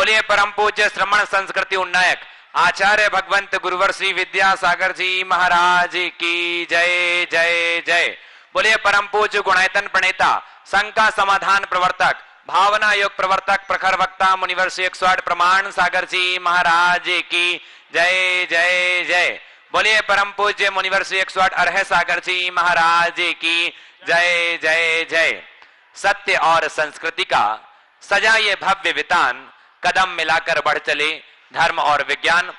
बोलिए परम पूज्य श्रमण संस्कृति उन्नायक आचार्य भगवंत गुरुवर श्री विद्यासागर जी महाराज की जय जय जय। बोलिए परम पूज्य गुणायतन प्रणेता संघ का समाधान प्रवर्तक भावना योग प्रवर्तक प्रखर वक्ता मुनिवर श्री 108 प्रमाण सागर जी महाराज की जय जय जय। बोलिए परम पूज्य मुनिवर श्री 108 अरह सागर जी महाराज की जय जय जय। सत्य और संस्कृति का सजा ये भव्य वितान कदम मिलाकर बढ़ चले धर्म और विज्ञान।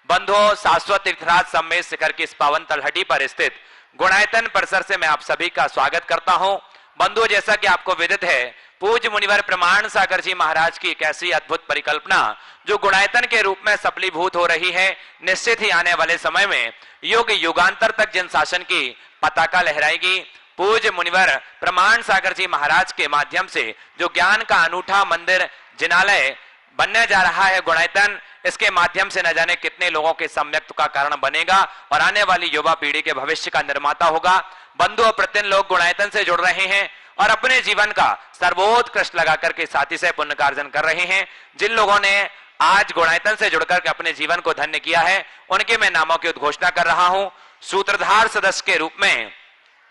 बंधुओं, शाश्वत तीर्थराज सम्मेद शिखर की इस पावन तलहटी पर स्थित गुणायतन परिसर से मैं आप सभी का स्वागत करता हूं। बंधुओं, जैसा कि आपको विदित है, पूज्य मुनिवर प्रमाण सागर जी महाराज की एक ऐसी अद्भुत परिकल्पना जो गुणायतन के रूप में सफलीभूत हो रही है, निश्चित ही आने वाले समय में युग युगांतर तक जन शासन की पताका लहराएगी। पूज्य मुनिवर प्रमाण सागर जी महाराज के माध्यम से जो ज्ञान का अनूठा मंदिर जिनालय बनने जा रहा है गुणायतन, इसके माध्यम से न जाने कितने लोगों के सम्यक्त्व का कारण बनेगा और आने वाली युवा पीढ़ी के भविष्य का निर्माता होगा। बंधुओं, प्रतिदिन लोग गुणायतन से जुड़ रहे हैं और अपने जीवन का सर्वोत्कृष्ट लगाकर के साथी से पुण्य कार्जन कर रहे हैं। जिन लोगों ने आज गुणायतन से जुड़कर के अपने जीवन को धन्य किया है, उनके मैं नामों की उद्घोषणा कर रहा हूं। सूत्रधार सदस्य के रूप में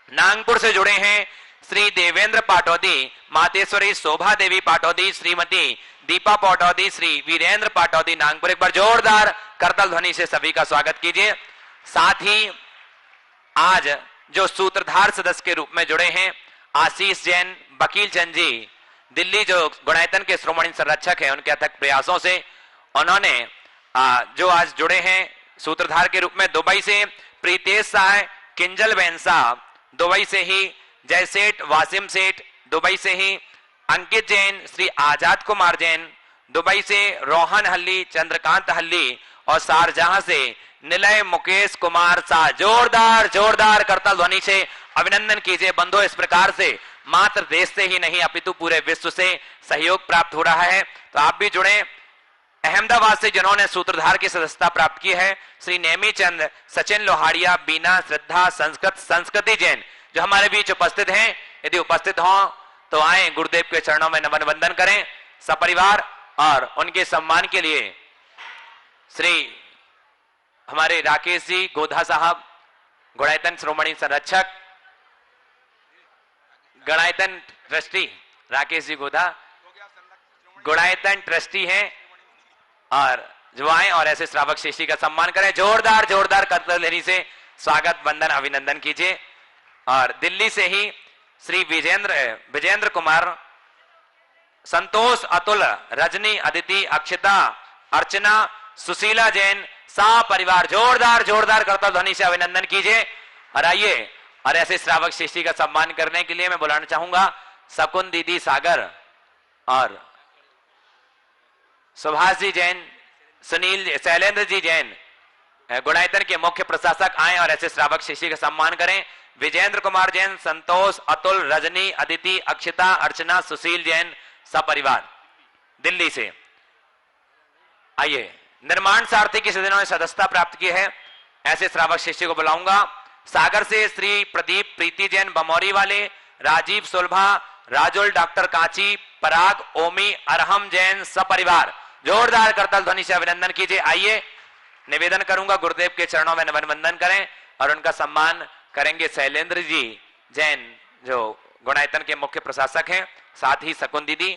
नागपुर से जुड़े हैं श्री देवेंद्र पाटौदी, मातेश्वरी शोभा देवी पाटौदी, श्रीमती दीपा पाटौदी, श्री वीरेंद्र पाटौदी नागपुर। एक बार जोरदार करताल ध्वनि से सभी का स्वागत कीजिए। साथ ही आज जो सूत्रधार सदस्य के रूप में जुड़े हैं आशीष जैन, वकील चंद जी, दिल्ली जो गुणायतन के श्रोमणी संरक्षक हैं, उनके अथक प्रयासों से उन्होंने जो आज जुड़े हैं सूत्रधार के रूप में दुबई से प्रीतेश शाह, किंजल बहन साहब दुबई से ही, जय सेठ, वासिम सेठ दुबई से ही, अंकित जैन, श्री आजाद कुमार जैन दुबई से, रोहन हल्ली, चंद्रकांत हल्ली और शारजहां से निलय मुकेश कुमार शाह। जोरदार जोरदार करताल ध्वनि से अभिनंदन कीजिए। बंधुओं, इस प्रकार से मात्र देश से ही नहीं अपितु पूरे विश्व से सहयोग प्राप्त हो रहा है, तो आप भी जुड़े। अहमदाबाद से जिन्होंने सूत्रधार की सदस्यता प्राप्त की है श्री नेमी चंद, सचिन लोहाड़िया, बीना, श्रद्धा, संस्कृति जैन जो हमारे बीच उपस्थित हैं, यदि उपस्थित हों तो आए गुरुदेव के चरणों में नमन वंदन करें सपरिवार। और उनके सम्मान के लिए श्री हमारे राकेश जी गोधा साहब, गुणायतन श्रोमणी संरक्षक, गुणायतन ट्रस्टी राकेश जी गोधा गुणायतन ट्रस्टी हैं, और जो आए और ऐसे श्रावक शिष्य का सम्मान करें। जोरदार जोरदार करताल ध्वनि से स्वागत वंदन अभिनंदन कीजिए। और दिल्ली से ही श्री विजेंद्र कुमार, संतोष, अतुल, रजनी, अदिति, अक्षता, अर्चना, सुशीला जैन सा परिवार। जोरदार जोरदार करताल ध्वनि से अभिनंदन कीजिए। और आइए और ऐसे श्रावक शिष्य का सम्मान करने के लिए मैं बुलाना चाहूंगा शकुन दीदी सागर और सुभाष जी जैन, सुनील, शैलेंद्र जी जैन, गुणायतन के मुख्य प्रशासक आए और ऐसे श्रावक शिष्य का सम्मान करें। विजेंद्र कुमार जैन, संतोष, अतुल, रजनी, अदिति, अक्षता, अर्चना, सुशील जैन सपरिवार दिल्ली से। आइए, निर्माण सारथी की जिन्होंने सदस्यता प्राप्त की है, ऐसे श्रावक शिष्य को बुलाऊंगा। सागर से श्री प्रदीप प्रीति जैन बमौरी वाले, राजीव सुलभा, राजुल, डॉक्टर कांची, पराग, ओमी, अरहम जैन सपरिवार। जोरदार करताल ध्वनि से अभिनंदन कीजिए। आइए, निवेदन करूंगा गुरुदेव के चरणों में नमन वंदन करें और उनका सम्मान करेंगे शैलेंद्र जी जैन जो गुणायतन के मुख्य प्रशासक हैं, साथ ही शकुन दीदी।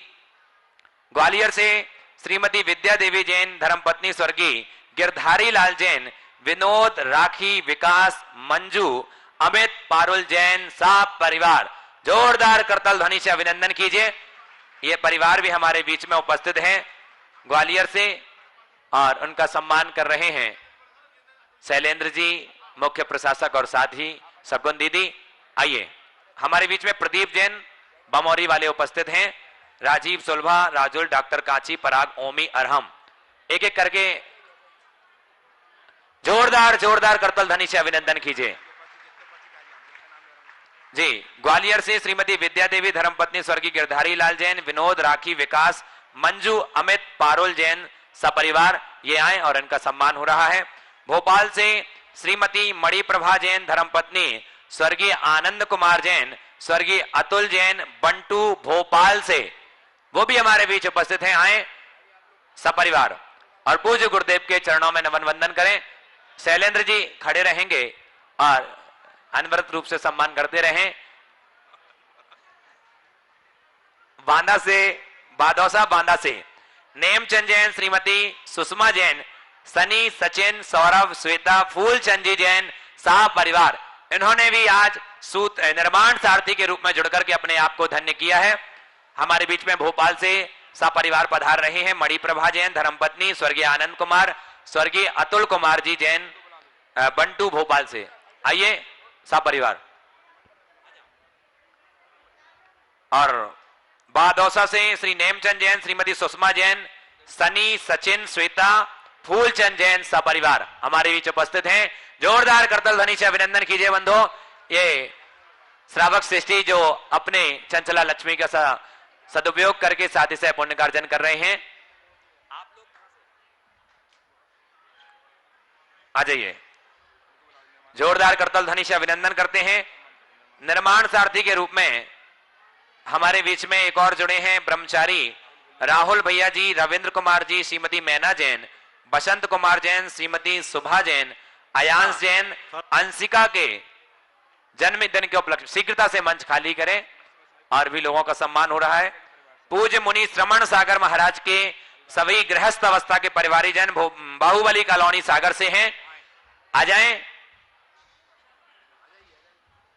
ग्वालियर से श्रीमती विद्या देवी जैन, धर्मपत्नी स्वर्गीय गिरधारी लाल जैन, विनोद, राखी, विकास, मंजू, अमित, पारुल जैन साहब परिवार। जोरदार करताल ध्वनि से अभिनंदन कीजिए। ये परिवार भी हमारे बीच में उपस्थित हैं ग्वालियर से और उनका सम्मान कर रहे हैं शैलेंद्र जी मुख्य प्रशासक और साथ ही शकुन दीदी। आइए, हमारे बीच में प्रदीप जैन बमौरी वाले उपस्थित हैं, राजीव सुलभा, राजुल, डॉक्टर कांची, पराग, ओमी, अरहम। एक एक करके जोरदार जोरदार करताल ध्वनि से अभिनंदन कीजिए जी। ग्वालियर से श्रीमती विद्या देवी, धर्मपत्नी स्वर्गीय गिरधारी लाल जैन, विनोद, राखी, विकास, मंजू, अमित, पारुल जैन सपरिवार ये आए और इनका सम्मान हो रहा है। भोपाल से श्रीमती मणिप्रभा जैन, धर्मपत्नी स्वर्गीय आनंद कुमार जैन, स्वर्गीय अतुल जैन, बंटू भोपाल से, वो भी हमारे बीच उपस्थित हैं। आए सपरिवार। और पूज्य गुरुदेव के चरणों में नमन वंदन करें। शैलेंद्र जी खड़े रहेंगे और अनवरत रूप से सम्मान करते रहें। बांदा से, बादौसा बांदा से नेमचंद जैन, श्रीमती सुषमा जैन, सनी, सचिन, सौरभ, श्वेता, फूलचंद जी जैन साहब परिवार, इन्होंने भी आज सूत निर्माण सारथी के रूप में जुड़कर के अपने आप को धन्य किया है। हमारे बीच में भोपाल से सपरिवार पधार रहे हैं। मणिप्रभा जैन, धर्मपत्नी स्वर्गीय आनंद कुमार, स्वर्गीय अतुल कुमार जी जैन, बंटू भोपाल से। आइए सपरिवार। और बादौसा से श्री नेमचंद जैन, श्रीमती सुषमा जैन, सनी, सचिन, श्वेता, फूलचंद जैन सपरिवार हमारे बीच उपस्थित हैं। जोरदार करतल ध्वनि से अभिनंदन कीजिए बंधो। ये श्रावक सृष्टि जो अपने चंचला लक्ष्मी का सदुपयोग करके साथी से पुण्य कार्जन कर रहे हैं। आप लोग आ जाइए। जोरदार करतल ध्वनि से अभिनंदन करते हैं। निर्माण सारथी के रूप में हमारे बीच में एक और जुड़े हैं ब्रह्मचारी राहुल भैया जी, रविंद्र कुमार जी, श्रीमती मैना जैन, बसंत कुमार जैन, श्रीमती सुभा जैन, अयांश जैन। अंशिका के जन्मदिन के उपलक्ष्य शीघ्रता से मंच खाली करें और भी लोगों का सम्मान हो रहा है। पूज्य मुनि श्रमण सागर महाराज के सभी गृहस्थ अवस्था के परिवारीजन बाहुबली कॉलोनी सागर से हैं। आ जाएं।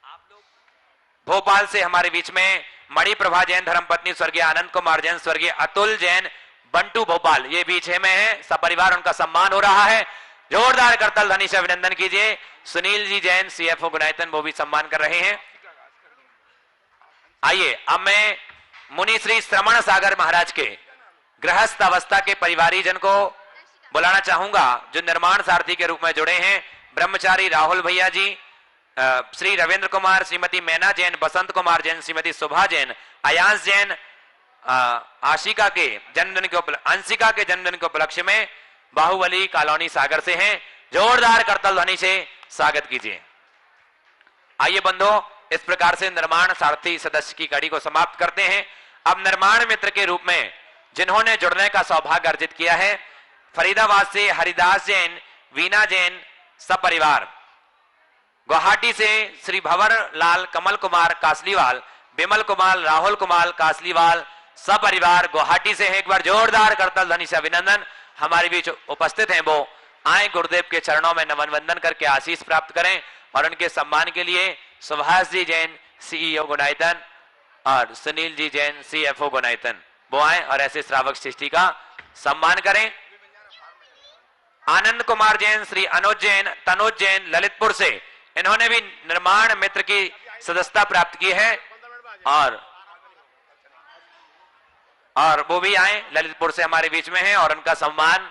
आप लोग भोपाल से हमारे बीच में मणिप्रभा जैन, धर्मपत्नी स्वर्गीय आनंद कुमार जैन, स्वर्गीय अतुल जैन, बंटू भोपाल, ये बीच में है। सपरिवार उनका सम्मान हो रहा है। जोरदार करतल ध्वनि से अभिनंदन कीजिए। सुनील जी जैन, सीएफओ गुनायतन, वो भी सम्मान कर रहे हैं। आइए अब मैं मुनि श्री श्रमण सागर महाराज के गृहस्थ अवस्था के परिवारीजन को बुलाना चाहूंगा जो निर्माण सारथी के रूप में जुड़े हैं। ब्रह्मचारी राहुल भैया जी, श्री रविंद्र कुमार, श्रीमती मैना जैन, बसंत कुमार जैन, श्रीमती सुभा जैन, अयांश जैन, आशिका के जन्मदिन के अंशिका के जन्मदिन के उपलक्ष्य में बाहुबली कॉलोनी सागर से हैं। जोरदार करतल ध्वनि से स्वागत कीजिए। आइए बंधो, इस प्रकार से निर्माण सारथी सदस्य की कड़ी को समाप्त करते हैं। अब निर्माण मित्र के रूप में जिन्होंने जुड़ने का सौभाग्य अर्जित किया है, फरीदाबाद से हरिदास जैन, वीना जैन सपरिवार, गुवाहाटी से श्री भंवर लाल, कमल कुमार कासलीवाल, बिमल कुमार, राहुल कुमार कासलीवाल सपरिवार गुवाहाटी से है। एक बार जोरदार करतल ध्वनि से अभिनंदन। हमारे बीच उपस्थित हैं, वो आए गुरुदेव के चरणों में नमन वंदन करके आशीष प्राप्त करें। और उनके सम्मान के लिए सुभाष जी जैन, सीईओ गुनायतन, और सुनील जी जैन, सीएफओ गुनायतन, वो आए और ऐसे श्रावक सृष्टि का सम्मान करें। आनंद कुमार जैन, श्री अनुज जैन, तनुज जैन ललितपुर से, इन्होंने भी निर्माण मित्र की सदस्यता प्राप्त की है और वो भी आए, ललितपुर से हमारे बीच में हैं और उनका सम्मान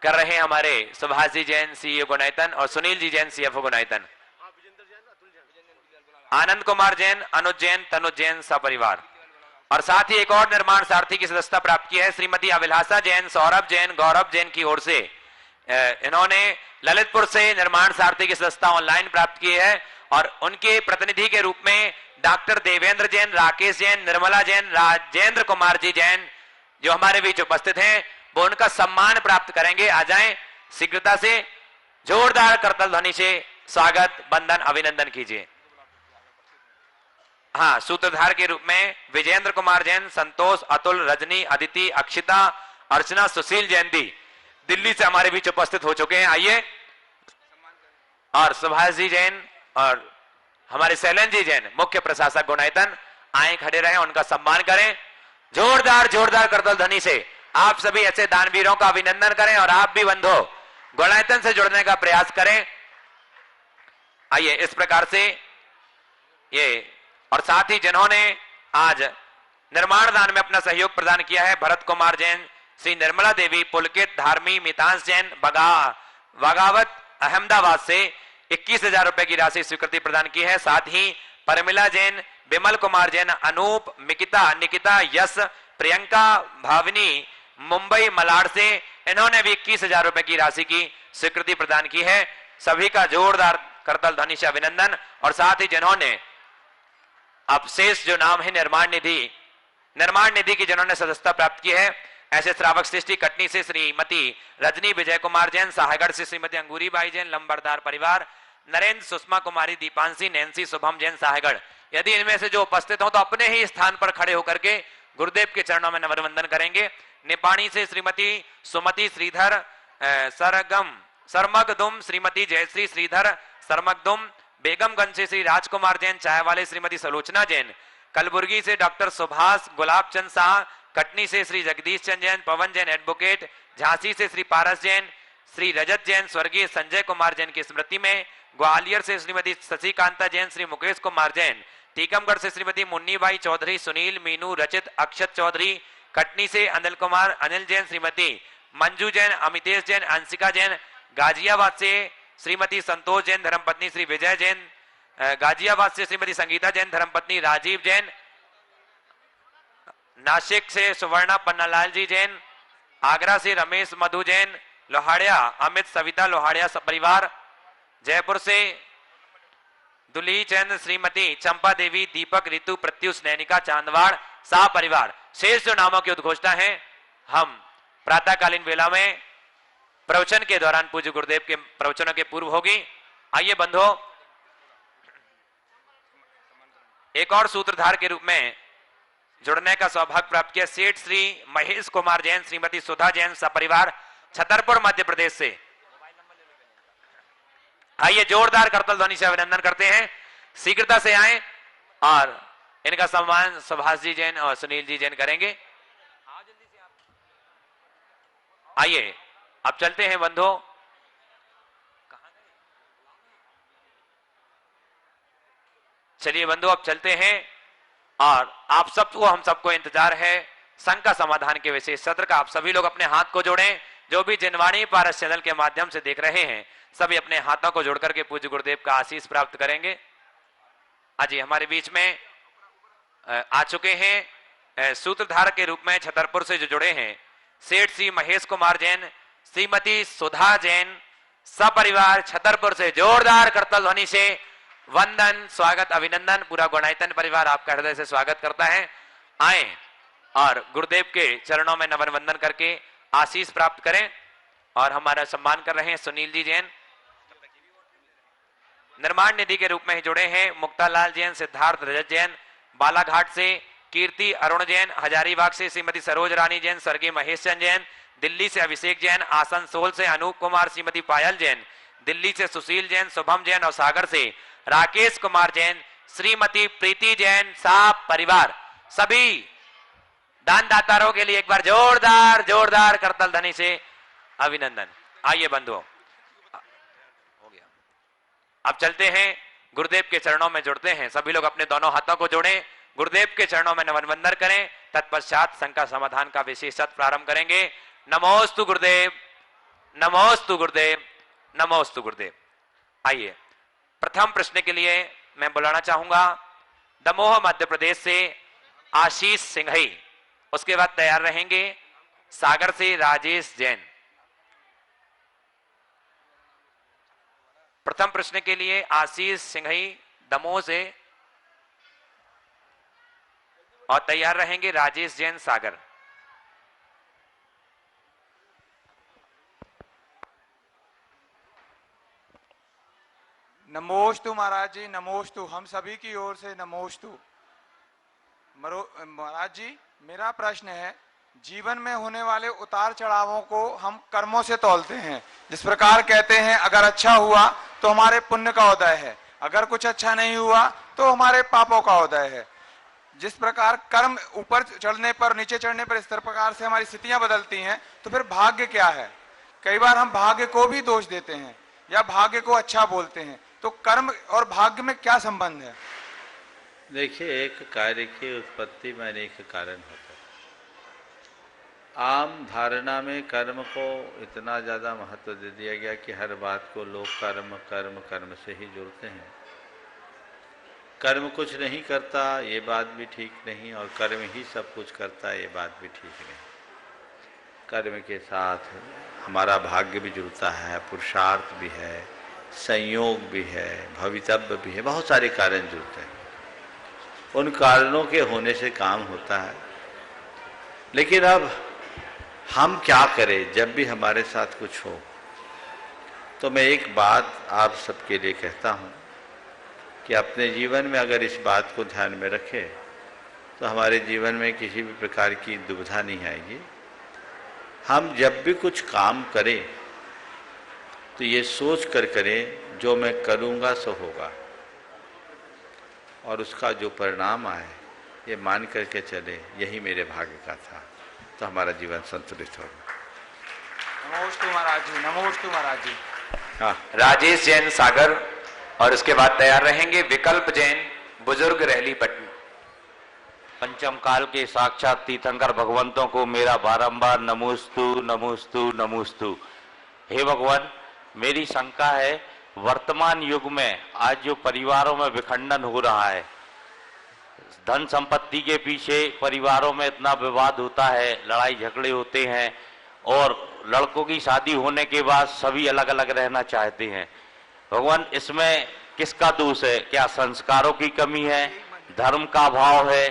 कर रहे हैं हमारे सुभाष जी जैन, सीईओ गुनायतन, और सुनील जी जैन, सीएफओ गुनायतन। आनंद कुमार जैन, अनुज जैन, तनुज जैन सपरिवार। और साथ ही एक और निर्माण सारथी की सदस्यता प्राप्त की है, श्रीमती अभिलाषा जैन, सौरभ जैन, गौरव जैन की ओर से। इन्होंने ललितपुर से निर्माण सारथी की सदस्यता ऑनलाइन प्राप्त की है और उनके प्रतिनिधि के रूप में डॉक्टर देवेंद्र जैन, राकेश जैन, निर्मला जैन, राजेंद्र कुमार जी जैन जो हमारे बीच उपस्थित हैं, वो उनका सम्मान प्राप्त करेंगे। आ जाएं शीघ्रता से। जोरदार करतल ध्वनि से स्वागत, वंदन, अभिनंदन कीजिए। हाँ, सूत्रधार के रूप में विजेंद्र कुमार जैन, संतोष, अतुल, रजनी, अदिति, अक्षिता, अर्चना, सुशील जयंती दिल्ली से हमारे बीच उपस्थित हो चुके हैं। आइए। और सुभाष जी जैन और हमारे शैलेंद्र जी जैन, मुख्य प्रशासक गुनायतन, आए खड़े रहे, उनका सम्मान करें। जोरदार जोरदार करतल ध्वनि से आप सभी ऐसे दानवीरों का अभिनंदन करें और आप भी बंधो गुणायतन से जुड़ने का प्रयास करें। आइए इस प्रकार से ये, और साथ ही जिन्होंने आज निर्माण दान में अपना सहयोग प्रदान किया है, भरत कुमार जैन, श्री निर्मला देवी, पुलकित, धार्मी, मितांश जैन, बगावत अहमदाबाद से 21,000 रुपए की राशि स्वीकृति प्रदान की है। साथ ही परमिला जैन, बिमल कुमार जैन, अनूप, निकिता, यश, प्रियंका, भावनी मुंबई मलाड से, इन्होंने भी 21,000 रुपए की राशि की स्वीकृति प्रदान की है। सभी का जोरदार करतल ध्वनि से अभिनंदन। और साथ ही जिन्होंने अब शेष जो नाम है निर्माण निधि की जिन्होंने सदस्यता प्राप्त की है, ऐसे श्रावक सृष्टि कटनी से श्रीमती रजनी विजय कुमार जैन, साहेगढ़ से श्रीमती अंगूरी बाई जैन, लंबरदार परिवार, नरेंद्र, सुषमा कुमारी, दीपांशी, नैन्सी, शुभम जैन, साहेगढ़। यदि इनमें से जो उपस्थित हो तो अपने ही स्थान पर खड़े होकर के गुरुदेव के चरणों में नमन करेंगे। निपाणी से श्रीमती सुमति श्रीधर सरमगदुम, श्रीमती जयश्री श्रीधर सरमगदुम, बेगमगंज से श्री राजकुमार जैन, चाय वाले श्रीमती सलोचना जैन, कलबुर्गी से डॉक्टर सुभाष गुलाबचंद शाह, कटनी से श्री जगदीश चंद जैन, पवन जैन एडवोकेट, झांसी से श्री पारस जैन, श्री रजत जैन स्वर्गीय संजय कुमार जैन की स्मृति में, ग्वालियर से श्रीमती शशिकांता जैन, श्री मुकेश कुमार जैन, टीकमगढ़ से श्रीमती मुन्नीबाई चौधरी, सुनील, मीनू, रचित, अक्षत चौधरी, कटनी से अनिल कुमार, अनिल जैन, श्रीमती मंजू जैन, अमितेश जैन, अंशिका जैन, गाजियाबाद से श्रीमती संतोष जैन धर्मपत्नी, श्री विजय जैन, गाजियाबाद से श्रीमती संगीता जैन धर्मपत्नी, राजीव जैन, नासिक से सुवर्णा पन्नालाल जी जैन, आगरा से रमेश मधु जैन, लोहाड़िया अमित सविता लोहाड़िया परिवार, जयपुर से दुली चंद, श्रीमती चंपा देवी, दीपक, ऋतु, प्रत्युष, नैनिका, चांदवाड़ शाह परिवार। शेष जो नामों की उद्घोषणा है हम प्रातःकालीन वेला में प्रवचन के दौरान पूज्य गुरुदेव के प्रवचनों के पूर्व होगी। आइए बंधो, एक और सूत्रधार के रूप में जुड़ने का सौभाग्य प्राप्त किया सेठ श्री महेश कुमार जैन, श्रीमती सुधा जैन सपरिवार, छतरपुर मध्य प्रदेश से। आइए जोरदार करतल ध्वनि से अभिनंदन करते हैं, शीघ्रता से आए और इनका सम्मान सुभाष जी जैन और सुनील जी जैन करेंगे। आइए अब चलते हैं बंधो, चलिए बंधु अब चलते हैं और आप सबको हम सबको इंतजार है संघ का समाधान के विशेष सत्र का। आप सभी लोग अपने हाथ को जोड़ें, जो भी जिनवाणी पारस चैनल के माध्यम से देख रहे हैं सभी अपने हाथों को जोड़कर के पूज्य गुरुदेव का आशीष प्राप्त करेंगे। आज हमारे बीच में आ चुके हैं सूत्रधार के रूप में छतरपुर से जो जुड़े हैं सेठ श्री महेश कुमार जैन, श्रीमती सुधा जैन सपरिवार छतरपुर से। जोरदार करतल ध्वनि से वंदन, स्वागत, अभिनंदन। पूरा गुणायतन परिवार आपका हृदय से स्वागत करता है। आए और गुरुदेव के चरणों में नमन वंदन करके आशीष प्राप्त करें। और हमारा सम्मान कर रहे हैं सुनील जी जैन, निर्माण निधि के रूप में ही जुड़े हैं मुक्तालाल जैन, सिद्धार्थ रजत जैन, बालाघाट से कीर्ति अरुण जैन, हजारीबाग से श्रीमती सरोज रानी जैन, स्वर्गीय महेश चंद जैन, दिल्ली से अभिषेक जैन, आसनसोल से अनूप कुमार, श्रीमती पायल जैन, दिल्ली से सुशील जैन, शुभम जैन और सागर से राकेश कुमार जैन, श्रीमती प्रीति जैन साहब परिवार। सभी दानदाताओं के लिए एक बार जोरदार जोरदार करतल ध्वनि से अभिनंदन। आइए बंधुओं हो गया, अब चलते हैं गुरुदेव के चरणों में जुड़ते हैं। सभी लोग अपने दोनों हाथों को जोड़ें, गुरुदेव के चरणों में नमन वंदन करें। तत्पश्चात संघ का समाधान का विशेष सत्र प्रारंभ करेंगे। नमोस्तु गुरुदेव, नमोस्तु गुरुदेव, नमोस्तु गुरुदेव। आइए प्रथम प्रश्न के लिए मैं बुलाना चाहूंगा दमोह मध्य प्रदेश से आशीष सिंघई, उसके बाद तैयार रहेंगे सागर से राजेश जैन। प्रथम प्रश्न के लिए आशीष सिंघई दमोह से और तैयार रहेंगे राजेश जैन सागर। नमोस्तु महाराज जी, नमोस्तु, हम सभी की ओर से नमोस्तु। महाराज जी, मेरा प्रश्न है, जीवन में होने वाले उतार चढ़ावों को हम कर्मों से तौलते हैं। जिस प्रकार कहते हैं अगर अच्छा हुआ तो हमारे पुण्य का उदय है, अगर कुछ अच्छा नहीं हुआ तो हमारे पापों का उदय है। जिस प्रकार कर्म ऊपर चढ़ने पर नीचे चढ़ने पर इस प्रकार से हमारी स्थितियां बदलती हैं, तो फिर भाग्य क्या है? कई बार हम भाग्य को भी दोष देते हैं या भाग्य को अच्छा बोलते हैं, तो कर्म और भाग्य में क्या संबंध है? देखिए, एक कार्य की उत्पत्ति में अनेक कारण होते हैं। आम धारणा में कर्म को इतना ज़्यादा महत्व दे दिया गया कि हर बात को लोग कर्म कर्म कर्म से ही जुड़ते हैं। कर्म कुछ नहीं करता ये बात भी ठीक नहीं, और कर्म ही सब कुछ करता ये बात भी ठीक नहीं। कर्म के साथ हमारा भाग्य भी जुड़ता है, पुरुषार्थ भी है, संयोग भी है, भवितव्य भी है, बहुत सारे कारण जुड़ते हैं। उन कारणों के होने से काम होता है। लेकिन अब हम क्या करें जब भी हमारे साथ कुछ हो। तो मैं एक बात आप सबके लिए कहता हूँ कि अपने जीवन में अगर इस बात को ध्यान में रखें तो हमारे जीवन में किसी भी प्रकार की दुविधा नहीं आएगी। हम जब भी कुछ काम करें तो ये सोच कर करें जो मैं करूँगा सो होगा, और उसका जो परिणाम आए ये मान करके चले यही मेरे भाग्य का था, तो हमारा जीवन संतुलित होगा। नमोस्तु महाराज जी, नमोस्तु महाराज जी। हाँ, राजेश जैन सागर, और उसके बाद तैयार रहेंगे विकल्प जैन, बुजुर्ग रहली पटनी। पंचम काल के साक्षात तीर्थंकर भगवंतों को मेरा बारंबार नमोस्तु नमोस्तु नमोस्तु। हे भगवान, मेरी शंका है, वर्तमान युग में आज जो परिवारों में विखंडन हो रहा है, धन संपत्ति के पीछे परिवारों में इतना विवाद होता है, लड़ाई झगड़े होते हैं, और लड़कों की शादी होने के बाद सभी अलग अलग रहना चाहते हैं। भगवान, इसमें किसका दोष है? क्या संस्कारों की कमी है, धर्म का अभाव है,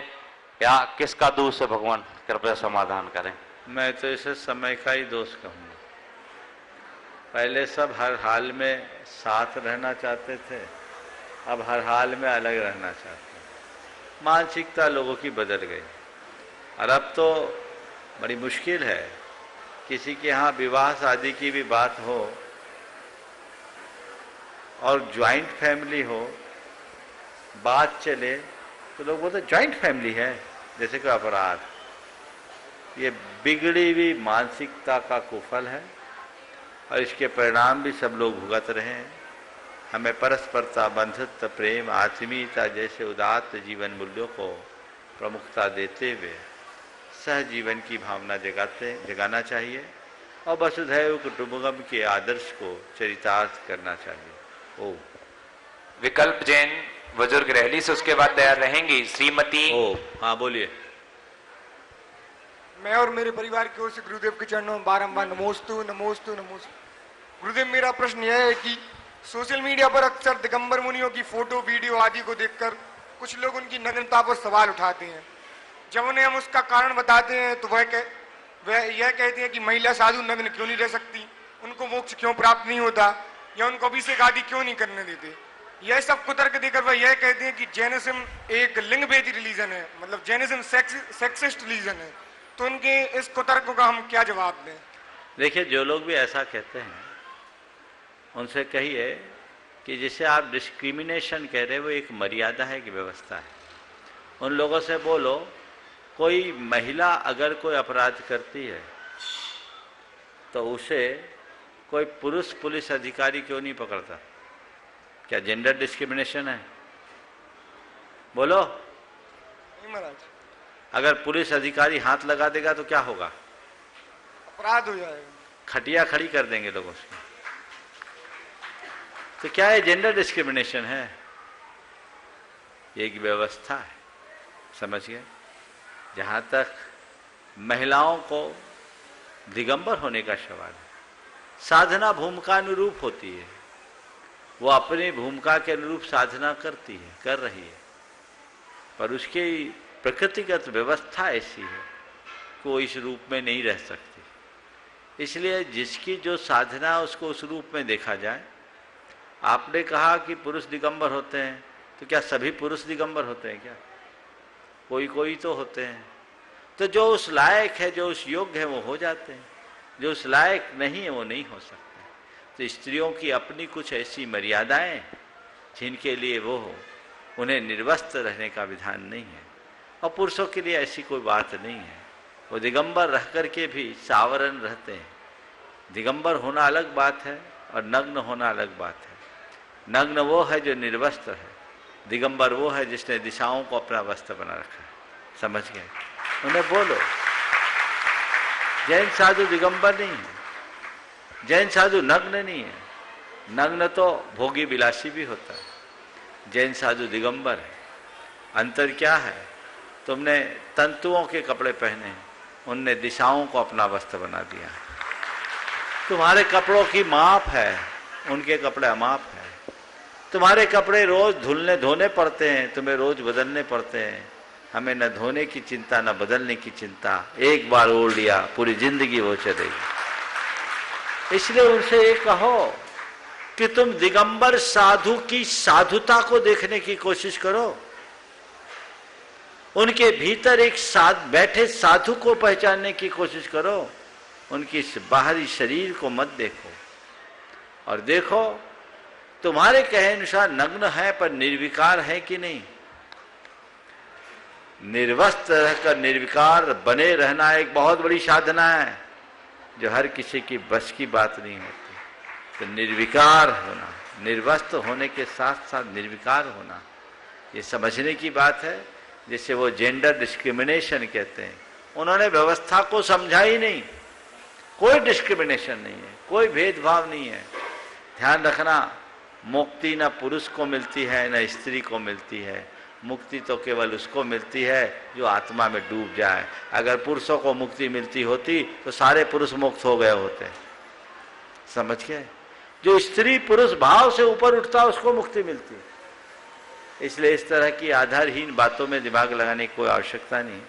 या किसका दोष है? भगवान कृपया समाधान करें। मैं तो इसे समय का ही दोष कहूँगा। पहले सब हर हाल में साथ रहना चाहते थे, अब हर हाल में अलग रहना चाहते हैं। मानसिकता लोगों की बदल गई, और अब तो बड़ी मुश्किल है किसी के यहाँ विवाह शादी की भी बात हो और ज्वाइंट फैमिली हो, बात चले तो लोग बोलते ज्वाइंट फैमिली है जैसे कोई अपराध। ये बिगड़ी हुई मानसिकता का कुफल है, और इसके परिणाम भी सब लोग भुगत रहे हैं। हमें परस्परता, बंधुत्व, प्रेम, आत्मीयता जैसे उदात्त जीवन मूल्यों को प्रमुखता देते हुए सहजीवन की भावना जगाना चाहिए, और वसुधैव कुटुंबकम के आदर्श को चरितार्थ करना चाहिए। ओ विकल्प जैन, बुजुर्ग रहली से उसके बाद तैयार रहेंगी श्रीमती। ओ हाँ, बोलिए। मैं और मेरे परिवार की ओर से गुरुदेव के चरणों में बारंबार नमोस्तु नमोस्तु नमोस्तु। गुरुदेव, मेरा प्रश्न यह है कि सोशल मीडिया पर अक्सर दिगंबर मुनियों की फोटो, वीडियो आदि को देखकर कुछ लोग उनकी नग्नता पर सवाल उठाते हैं। जब उन्हें हम उसका कारण बताते हैं तो वह यह कहते हैं कि महिला साधु नग्न क्यों नहीं रह सकती, उनको मोक्ष क्यों प्राप्त नहीं होता, या उनको अभिषेक आदि क्यों नहीं करने देते। यह सब कुतर्क देकर वह यह कहते हैं कि जैनिज्म एक लिंग भेदी रिलीजन है, मतलब जैनिज्म सेक्सिस्ट रिलीजन है। तो उनके इस कुतर्क का हम क्या जवाब दें? देखिए, जो लोग भी ऐसा कहते हैं उनसे कहिए कि जिसे आप डिस्क्रिमिनेशन कह रहे हैं वो एक मर्यादा है कि व्यवस्था है। उन लोगों से बोलो, कोई महिला अगर कोई अपराध करती है तो उसे कोई पुरुष पुलिस अधिकारी क्यों नहीं पकड़ता? क्या जेंडर डिस्क्रिमिनेशन है? बोलो। नहीं महाराज। अगर पुलिस अधिकारी हाथ लगा देगा तो क्या होगा? अपराध हो जाएगा, खटिया खड़ी कर देंगे लोगों से। तो क्या ये जेंडर डिस्क्रिमिनेशन है? ये एक व्यवस्था है, समझ गए? जहां तक महिलाओं को दिगंबर होने का सवाल है, साधना भूमिका अनुरूप होती है, वो अपनी भूमिका के अनुरूप साधना करती है, कर रही है, पर उसकी प्रकृतिगत व्यवस्था ऐसी है कि वो इस रूप में नहीं रह सकती। इसलिए जिसकी जो साधना है उसको उस रूप में देखा जाए। आपने कहा कि पुरुष दिगंबर होते हैं, तो क्या सभी पुरुष दिगंबर होते हैं क्या? कोई कोई तो होते हैं। तो जो उस लायक है, जो उस योग्य है, वो हो जाते हैं। जो उस लायक नहीं है वो नहीं हो सकते। तो स्त्रियों की अपनी कुछ ऐसी मर्यादाएं जिनके लिए वो उन्हें निर्वस्त्र रहने का विधान नहीं है, और पुरुषों के लिए ऐसी कोई बात नहीं है। वो दिगंबर रह करके भी सावरण रहते हैं। दिगंबर होना अलग बात है और नग्न होना अलग बात है। नग्न वो है जो निर्वस्त्र है, दिगंबर वो है जिसने दिशाओं को अपना वस्त्र बना रखा है। समझ गए? उन्हें बोलो, जैन साधु दिगंबर नहीं है, जैन साधु नग्न नहीं है। नग्न तो भोगी विलासी भी होता है, जैन साधु दिगंबर है। अंतर क्या है? तुमने तंतुओं के कपड़े पहने हैं, उनने दिशाओं को अपना वस्त्र बना दिया। तुम्हारे कपड़ों की माप है, उनके कपड़े अमाप है। तुम्हारे कपड़े रोज धोने पड़ते हैं, तुम्हें रोज बदलने पड़ते हैं। हमें न धोने की चिंता, न बदलने की चिंता। एक बार ओढ़ लिया पूरी जिंदगी वो चलेगी। इसलिए उनसे ये कहो कि तुम दिगंबर साधु की साधुता को देखने की कोशिश करो, उनके भीतर एक बैठे साधु को पहचानने की कोशिश करो, उनकी इस बाहरी शरीर को मत देखो। और देखो तुम्हारे कहे अनुसार नग्न है पर निर्विकार है कि नहीं। निर्वस्त्र रहकर निर्विकार बने रहना एक बहुत बड़ी साधना है, जो हर किसी की बस की बात नहीं होती। तो निर्विकार होना, निर्वस्त्र होने के साथ साथ निर्विकार होना, ये समझने की बात है। जिसे वो जेंडर डिस्क्रिमिनेशन कहते हैं, उन्होंने व्यवस्था को समझा ही नहीं। कोई डिस्क्रिमिनेशन नहीं है, कोई भेदभाव नहीं है। ध्यान रखना, मुक्ति न पुरुष को मिलती है न स्त्री को मिलती है। मुक्ति तो केवल उसको मिलती है जो आत्मा में डूब जाए। अगर पुरुषों को मुक्ति मिलती होती तो सारे पुरुष मुक्त हो गए होते। समझ गए? जो स्त्री पुरुष भाव से ऊपर उठता उसको मुक्ति मिलती। इसलिए इस तरह की आधारहीन बातों में दिमाग लगाने की कोई आवश्यकता नहीं।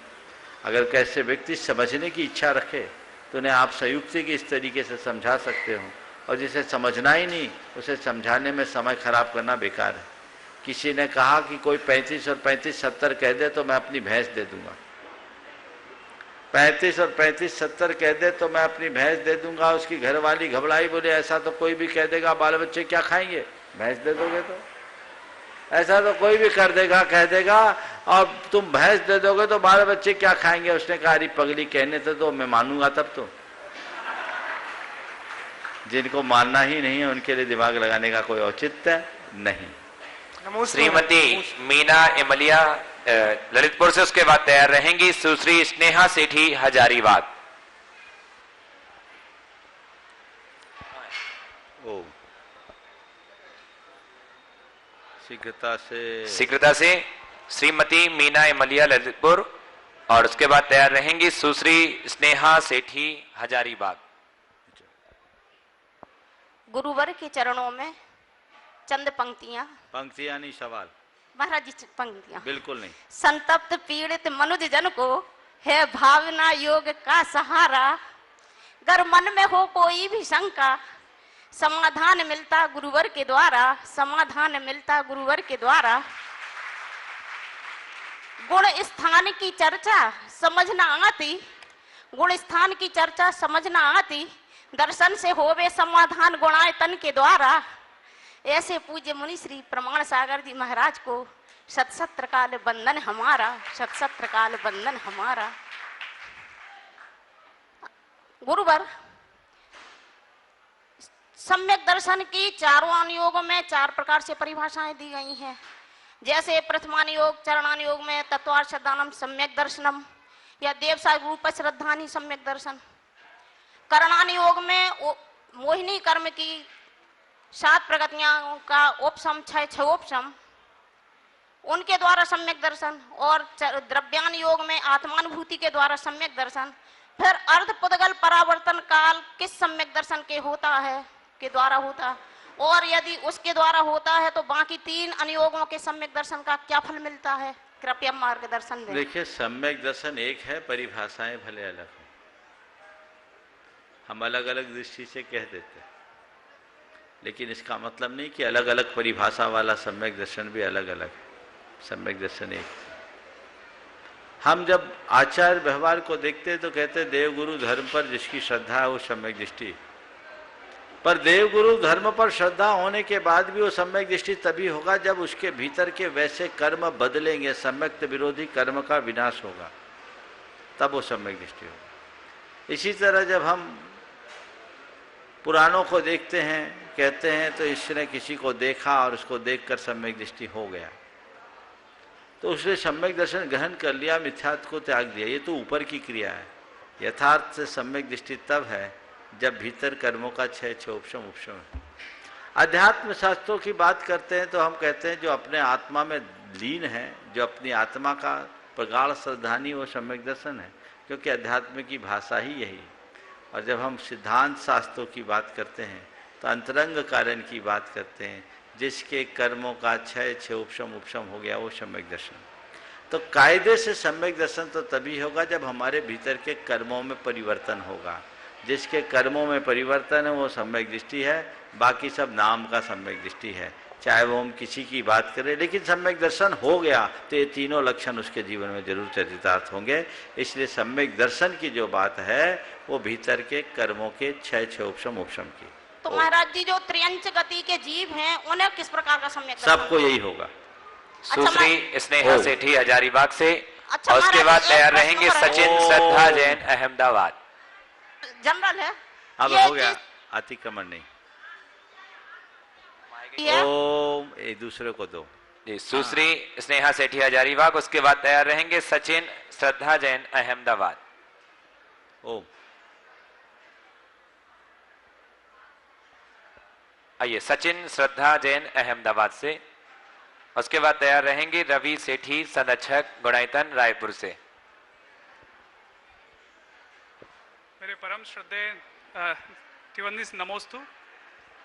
अगर कैसे व्यक्ति समझने की इच्छा रखे तो उन्हें आप संयुक्ति की इस तरीके से समझा सकते हो, और जिसे समझना ही नहीं उसे समझाने में समय खराब करना बेकार है। किसी ने कहा कि कोई 35 और 35 70 कह दे तो मैं अपनी भैंस दे दूंगा। 35 और 35 70 कह दे तो मैं अपनी भैंस दे दूंगा। उसकी घरवाली घबराई, बोले ऐसा तो कोई भी कह देगा, बाल बच्चे क्या खाएंगे, भैंस दे दोगे तो? ऐसा तो कोई भी कर देगा, कह देगा, और तुम भैंस दे दोगे तो बाल बच्चे क्या खाएंगे। उसने कहा अरे पगली कहने तो मैं मानूंगा तब तो। जिनको मानना ही नहीं है उनके लिए दिमाग लगाने का कोई औचित्य नहीं। श्रीमती मीना इमलिया ललितपुर से, उसके बाद तैयार रहेंगी सुश्री स्नेहा सेठी हजारीबाग। ओ शीघ्रता से श्रीमती मीना इमलिया ललितपुर, और उसके बाद तैयार रहेंगी सुश्री स्नेहा सेठी हजारीबाग। गुरुवर के चरणों में चंद पंक्तियां नहीं सवाल महाराज जी, पंक्तियां बिल्कुल नहीं। संतप्त पीड़ित मनुज जन को है भावना योग का सहारा, अगर मन में हो कोई भी शंका समाधान मिलता गुरुवर के द्वारा, समाधान मिलता गुरुवर के द्वारा। गुण स्थान की चर्चा समझना आती, गुण स्थान की चर्चा समझना आती, दर्शन से होवे समाधान गुणायतन के द्वारा। ऐसे पूज्य मुनि श्री प्रमाण सागर जी महाराज को शतशत्र काल बंदन हमारा, शतशत्र काल बंदन हमारा। गुरुवर सम्यक दर्शन की चारों अनुयोगों में 4 प्रकार से परिभाषाएं दी गई हैं। जैसे प्रथमानुयोग चरणानुयोग में तत्वार्थ श्रद्धानम सम्यक दर्शनम या देवसा रूप श्रद्धानी सम्यक दर्शन। करणानुयोग में मोहिनी कर्म की 7 प्रगतियों का उपशम 6 उपशम, उनके द्वारा सम्यक दर्शन। और द्रव्यान योग में आत्मानुभूति के द्वारा सम्यक दर्शन। फिर अर्ध पुद्गल परावर्तन काल किस सम्यक दर्शन के होता है, के द्वारा होता, और यदि उसके द्वारा होता है तो बाकी 3 अनुयोगों के सम्यक दर्शन का क्या फल मिलता है, कृपया मार्गदर्शन दें। देखिए, सम्यक दर्शन एक है, परिभाषाएं भले अलग हैं। हम अलग अलग दृष्टि से कह देते हैं, लेकिन इसका मतलब नहीं कि अलग अलग परिभाषा वाला सम्यक दर्शन भी अलग अलग है। सम्यक दर्शन एक। हम जब आचार व्यवहार को देखते हैं तो कहते हैं देवगुरु धर्म पर जिसकी श्रद्धा है वो सम्यक दृष्टि। पर देवगुरु धर्म पर श्रद्धा होने के बाद भी वो सम्यक दृष्टि तभी होगा जब उसके भीतर के वैसे कर्म बदलेंगे, सम्यक्त विरोधी कर्म का विनाश होगा, तब वो सम्यक दृष्टि होगा। इसी तरह जब हम पुराणों को देखते हैं, कहते हैं तो इसने किसी को देखा और उसको देखकर सम्यक दृष्टि हो गया, तो उसने सम्यक दर्शन ग्रहण कर लिया, मिथ्यात्व को त्याग दिया। ये तो ऊपर की क्रिया है। यथार्थ से सम्यक दृष्टि तब है जब भीतर कर्मों का क्षय उपशम उपशम है। अध्यात्म शास्त्रों की बात करते हैं तो हम कहते हैं जो अपने आत्मा में लीन है, जो अपनी आत्मा का प्रगाढ़ श्रद्धानी, वो सम्यक दर्शन है, क्योंकि अध्यात्म की भाषा ही यही है। और जब हम सिद्धांत शास्त्रों की बात करते हैं तो अंतरंग कारण की बात करते हैं, जिसके कर्मों का क्षय उपशम उपशम हो गया, वो सम्यक दर्शन। तो कायदे से सम्यक दर्शन तो तभी होगा जब हमारे भीतर के कर्मों में परिवर्तन होगा। जिसके कर्मों में परिवर्तन है वो सम्यक दृष्टि है, बाकी सब नाम का सम्यक दृष्टि है। चाहे वो हम किसी की बात करें, लेकिन सम्यक दर्शन हो गया तो ये तीनों लक्षण उसके जीवन में जरूर चरितार्थ होंगे। इसलिए सम्यक दर्शन की जो बात है वो भीतर के कर्मों के छह उपशम की। तो महाराज जी जो त्रियंच गति के जीव हैं उन्हें किस प्रकार का सम्यक दर्शन सबको यही होगा। सुश्री स्नेहा सेठी हजारीबाग से। अच्छा, और उसके महाराज बाद जी, तैयार एक प्रश्न रहेंगे और है। सचिन श्रद्धा जैन अहमदाबाद। जनरल है अब ये हो गया, अतिक्रमण नहीं। ये ओम एक दूसरे को दो। जी, सुश्री स्नेहा सेठी हजारीबाग। उसके बाद तैयार रहेंगे सचिन श्रद्धा जैन अहमदाबाद। ओम आइए सचिन श्रद्धा जैन अहमदाबाद से। उसके बाद तैयार रहेंगे रवि सेठी संरक्षक गुणायतन रायपुर से। मेरे परम श्रद्धेय तिवंदिस नमोस्तु।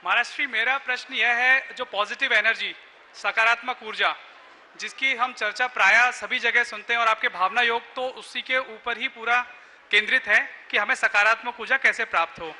महाराज श्री, मेरा प्रश्न यह है, जो पॉजिटिव एनर्जी, सकारात्मक ऊर्जा, जिसकी हम चर्चा प्रायः सभी जगह सुनते हैं और आपके भावना योग तो उसी के ऊपर ही पूरा केंद्रित है कि हमें सकारात्मक ऊर्जा कैसे प्राप्त हो।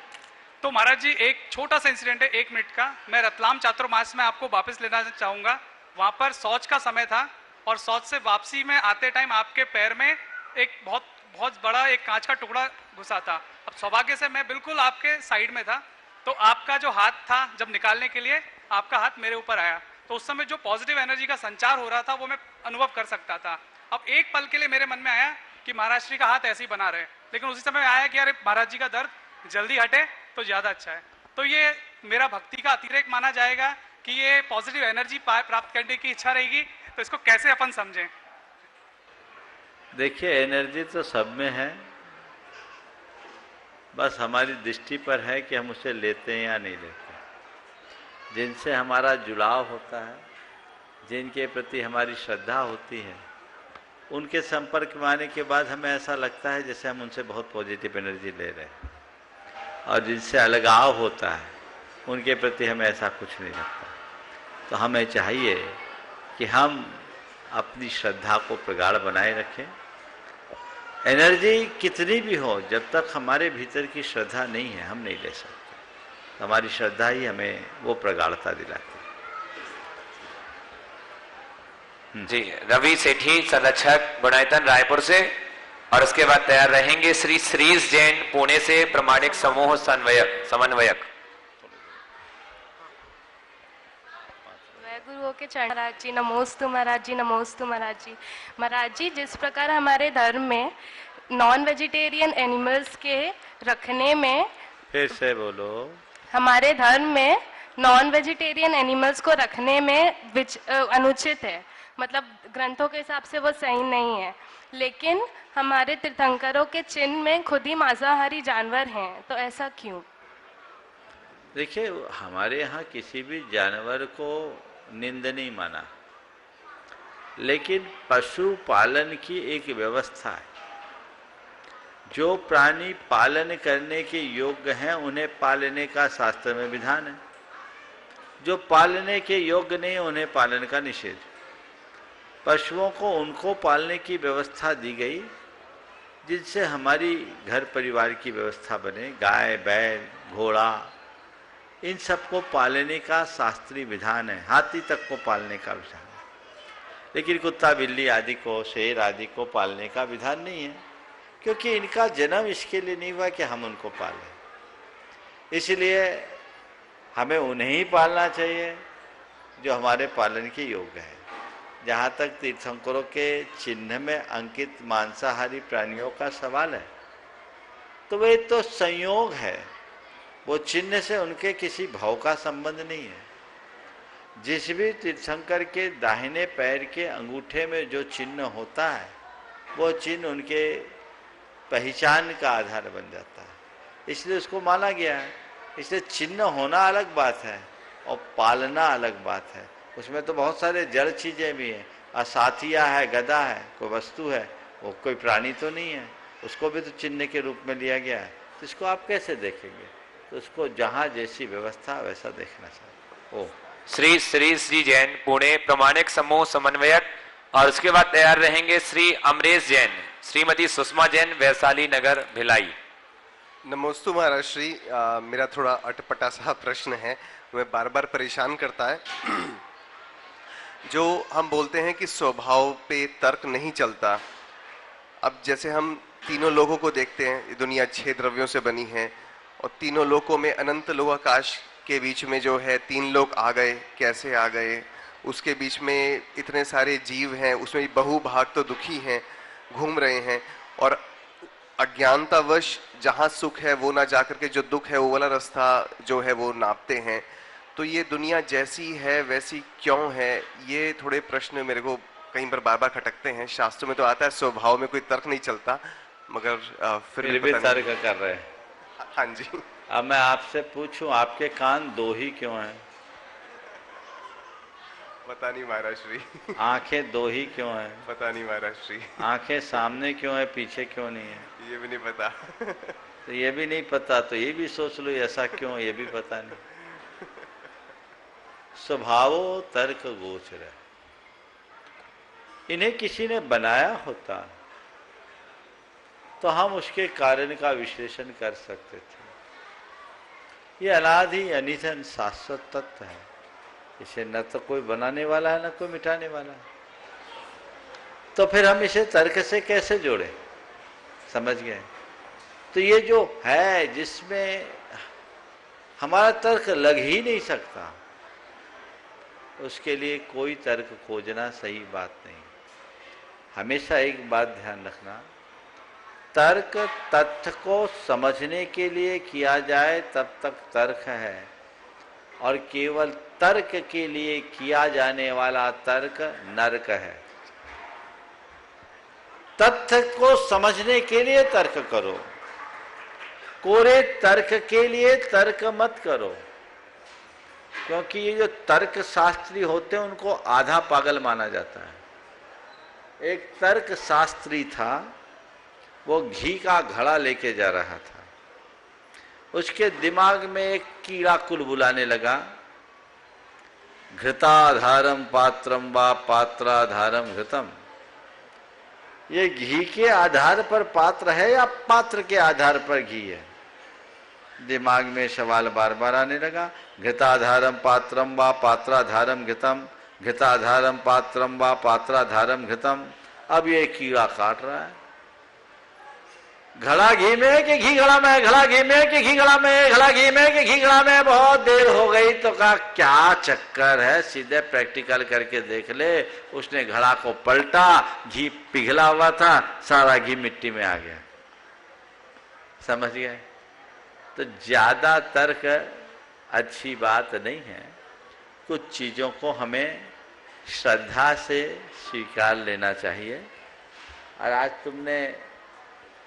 तो महाराज जी एक छोटा सा इंसिडेंट है, 1 मिनट का। मैं रतलाम चातुर्मास में आपको वापस लेना चाहूँगा। वहाँ पर शौच का समय था और शौच से वापसी में आते टाइम आपके पैर में एक बहुत बड़ा एक कांच का टुकड़ा घुसा था। अब सौभाग्य से मैं बिल्कुल आपके साइड में था, तो आपका जो हाथ था जब निकालने के लिए आपका हाथ मेरे ऊपर आया, तो उस समय जो पॉजिटिव एनर्जी का संचार हो रहा था वो मैं अनुभव कर सकता था। अब एक पल के लिए मेरे मन में आया कि महाराज श्री का हाथ ऐसे ही बना रहे, लेकिन उसी समय आया कि अरे महाराज जी का दर्द जल्दी हटे तो ज्यादा अच्छा है। तो ये मेरा भक्ति का अतिरेक माना जाएगा कि ये पॉजिटिव एनर्जी प्राप्त करने की इच्छा रहेगी, तो इसको कैसे अपन समझें? देखिए, एनर्जी तो सब में है, बस हमारी दृष्टि पर है कि हम उसे लेते हैं या नहीं लेते। जिनसे हमारा जुड़ाव होता है, जिनके प्रति हमारी श्रद्धा होती है, उनके संपर्क में आने के बाद हमें ऐसा लगता है जैसे हम उनसे बहुत पॉजिटिव एनर्जी ले रहे हैं। और जिनसे अलगाव होता है उनके प्रति हमें ऐसा कुछ नहीं लगता। तो हमें चाहिए कि हम अपनी श्रद्धा को प्रगाढ़ बनाए रखें। एनर्जी कितनी भी हो, जब तक हमारे भीतर की श्रद्धा नहीं है हम नहीं ले सकते। तो हमारी श्रद्धा ही हमें वो प्रगाढ़ता दिलाती है। जी, रवि सेठी संरक्षक गुणायतन रायपुर से। और उसके बाद तैयार रहेंगे श्री श्रीश जैन पुणे से, प्रमाणिक समूह समन्वयक। गुरुओं के चरण। महाराज जी नमोस्तु, महाराज जी नमोस्तु। महाराज जी जिस प्रकार हमारे धर्म में नॉन वेजिटेरियन एनिमल्स के रखने में, फिर से बोलो, हमारे धर्म में नॉन वेजिटेरियन एनिमल्स को रखने में अनुचित है, मतलब ग्रंथों के हिसाब से वो सही नहीं है, लेकिन हमारे तीर्थंकरों के चिन्ह में खुद ही मांसाहारी जानवर हैं, तो ऐसा क्यों? देखिए, हमारे यहाँ किसी भी जानवर को निंद नहीं माना, लेकिन पशु पालन की एक व्यवस्था है। जो प्राणी पालन करने के योग्य हैं उन्हें पालने का शास्त्र में विधान है। जो पालने के योग्य नहीं उन्हें पालन का निषेध। पशुओं को उनको पालने की व्यवस्था दी गई जिनसे हमारी घर परिवार की व्यवस्था बने। गाय, बैल, घोड़ा, इन सबको पालने का शास्त्रीय विधान है। हाथी तक को पालने का विधान है, लेकिन कुत्ता, बिल्ली आदि को, शेर आदि को पालने का विधान नहीं है, क्योंकि इनका जन्म इसके लिए नहीं हुआ कि हम उनको पालें। इसलिए हमें उन्हें ही पालना चाहिए जो हमारे पालन के योग्य है। जहाँ तक तीर्थंकरों के चिन्ह में अंकित मांसाहारी प्राणियों का सवाल है, तो वे तो संयोग है, वो चिन्ह से उनके किसी भाव का संबंध नहीं है। जिस भी तीर्थंकर के दाहिने पैर के अंगूठे में जो चिन्ह होता है वो चिन्ह उनके पहचान का आधार बन जाता है, इसलिए उसको माना गया है। इसलिए चिन्ह होना अलग बात है और पालना अलग बात है। उसमें तो बहुत सारे जड़ चीज़ें भी हैं। असाथिया है, गदा है, कोई वस्तु है, वो कोई प्राणी तो नहीं है, उसको भी तो चिन्ह के रूप में लिया गया है। तो इसको आप कैसे देखेंगे? तो उसको जहाँ जैसी व्यवस्था वैसा देखना चाहिए। ओ श्री श्री जैन पुणे, प्रमाणिक समूह समन्वयक। और उसके बाद तैयार रहेंगे श्री अमरेश जैन, श्रीमती सुषमा जैन, वैशाली नगर, भिलाई। नमोस्तु महाराज श्री। मेरा थोड़ा अटपटा सा प्रश्न है, मैं बार बार परेशान करता है। जो हम बोलते हैं कि स्वभाव पे तर्क नहीं चलता, अब जैसे हम तीनों लोगों को देखते हैं, ये दुनिया 6 द्रव्यों से बनी है और तीनों लोकों में अनंत लोकाकाश के बीच में जो है 3 लोक आ गए, कैसे आ गए, उसके बीच में इतने सारे जीव हैं, उसमें बहुभाग तो दुखी हैं, घूम रहे हैं, और अज्ञानतावश जहाँ सुख है वो ना जाकर के जो दुख है वो वाला रास्ता जो है वो नापते हैं। तो ये दुनिया जैसी है वैसी क्यों है, ये थोड़े प्रश्न मेरे को कहीं पर बार बार खटकते हैं। शास्त्रों में तो आता है स्वभाव में कोई तर्क नहीं चलता, मगर फिर भी तर्क कर रहे हैं। हाँ जी। अब मैं आपसे पूछूं, आपके कान 2 ही क्यों हैं? पता नहीं महाराज श्री। आंखें 2 ही क्यों हैं? पता नहीं महाराज श्री। आंखें सामने क्यों है, पीछे क्यों नहीं है? ये भी नहीं पता। तो ये भी नहीं पता तो ये भी सोच लो ऐसा क्यों, ये भी पता नहीं। स्वभावो तर्क गोचर है, इन्हें किसी ने बनाया होता तो हम उसके कारण का विश्लेषण कर सकते थे। ये अनादि अनिधन शाश्वत तत्व है, इसे न तो कोई बनाने वाला है न कोई मिटाने वाला है, तो फिर हम इसे तर्क से कैसे जोड़ें? समझ गए? तो ये जो है जिसमें हमारा तर्क लग ही नहीं सकता, उसके लिए कोई तर्क खोजना सही बात नहीं। हमेशा एक बात ध्यान रखना, तर्क तथ्य को समझने के लिए किया जाए तब तक तर्क है, और केवल तर्क के लिए किया जाने वाला तर्क नर्क है। तथ्य को समझने के लिए तर्क करो, कोरे तर्क के लिए तर्क मत करो, क्योंकि ये जो तर्क शास्त्री होते हैं उनको आधा पागल माना जाता है। एक तर्क शास्त्री था, वो घी का घड़ा लेके जा रहा था, उसके दिमाग में एक कीड़ा कुलबुलाने लगा, घृताधारम पात्रम वा पात्राधारम घृतम। ये घी के आधार पर पात्र है या पात्र के आधार पर घी है? दिमाग में सवाल बार बार आने लगा। घृताधारम पात्रम वा पात्राधारम घृतम, घृताधारम पात्रम वा पात्राधारम घृतम। अब ये कीड़ा काट रहा है, घड़ा घी में है कि घी घड़ा में है, घड़ा घी में है कि घी घड़ा में है, घड़ा घी में है कि घी घड़ा में है। बहुत देर हो गई तो कहा क्या चक्कर है, सीधे प्रैक्टिकल करके देख ले। उसने घड़ा को पलटा, घी पिघला हुआ था, सारा घी मिट्टी में आ गया। समझ गए? तो ज्यादा तर्क अच्छी बात नहीं है। कुछ चीजों को हमें श्रद्धा से स्वीकार लेना चाहिए। और आज तुमने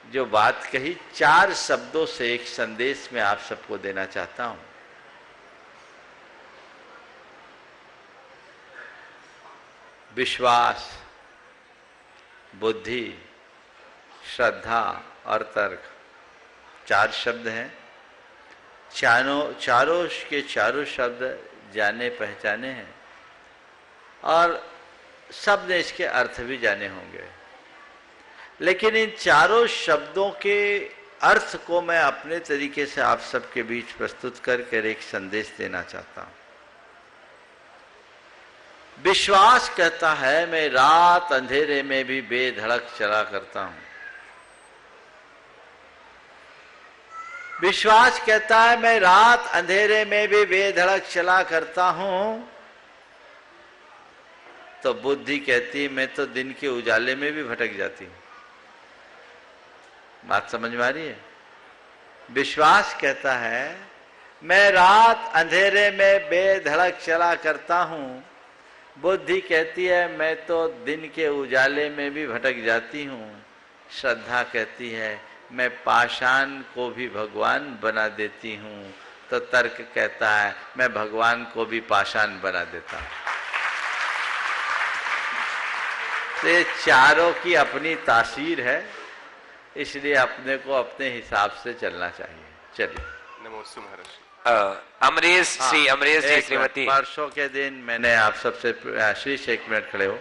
जो बात कही, 4 शब्दों से एक संदेश मैं आप सबको देना चाहता हूं। विश्वास, बुद्धि, श्रद्धा और तर्क, 4 शब्द हैं। चारों के चारों शब्द जाने पहचाने हैं और सब ने इसके अर्थ भी जाने होंगे, लेकिन इन चारों शब्दों के अर्थ को मैं अपने तरीके से आप सबके बीच प्रस्तुत करके एक संदेश देना चाहता हूं। विश्वास कहता है मैं रात अंधेरे में भी बेधड़क चला करता हूं। विश्वास कहता है मैं रात अंधेरे में भी बेधड़क चला करता हूं। तो बुद्धि कहती है मैं तो दिन के उजाले में भी भटक जाती हूं। बात समझ में आ रही है? विश्वास कहता है मैं रात अंधेरे में बेधड़क चला करता हूं। बुद्धि कहती है मैं तो दिन के उजाले में भी भटक जाती हूं। श्रद्धा कहती है मैं पाषाण को भी भगवान बना देती हूं। तो तर्क कहता है मैं भगवान को भी पाषाण बना देता हूं। तो ये चारों की अपनी तासीर है, इसलिए अपने को अपने हिसाब से चलना चाहिए। चलिए। नमोस्तु महाराज। अमरीश श्री अमरीश जी, श्रीमती। परसों के दिन मैंने आप सबसे श्री से 1 मिनट खड़े हो।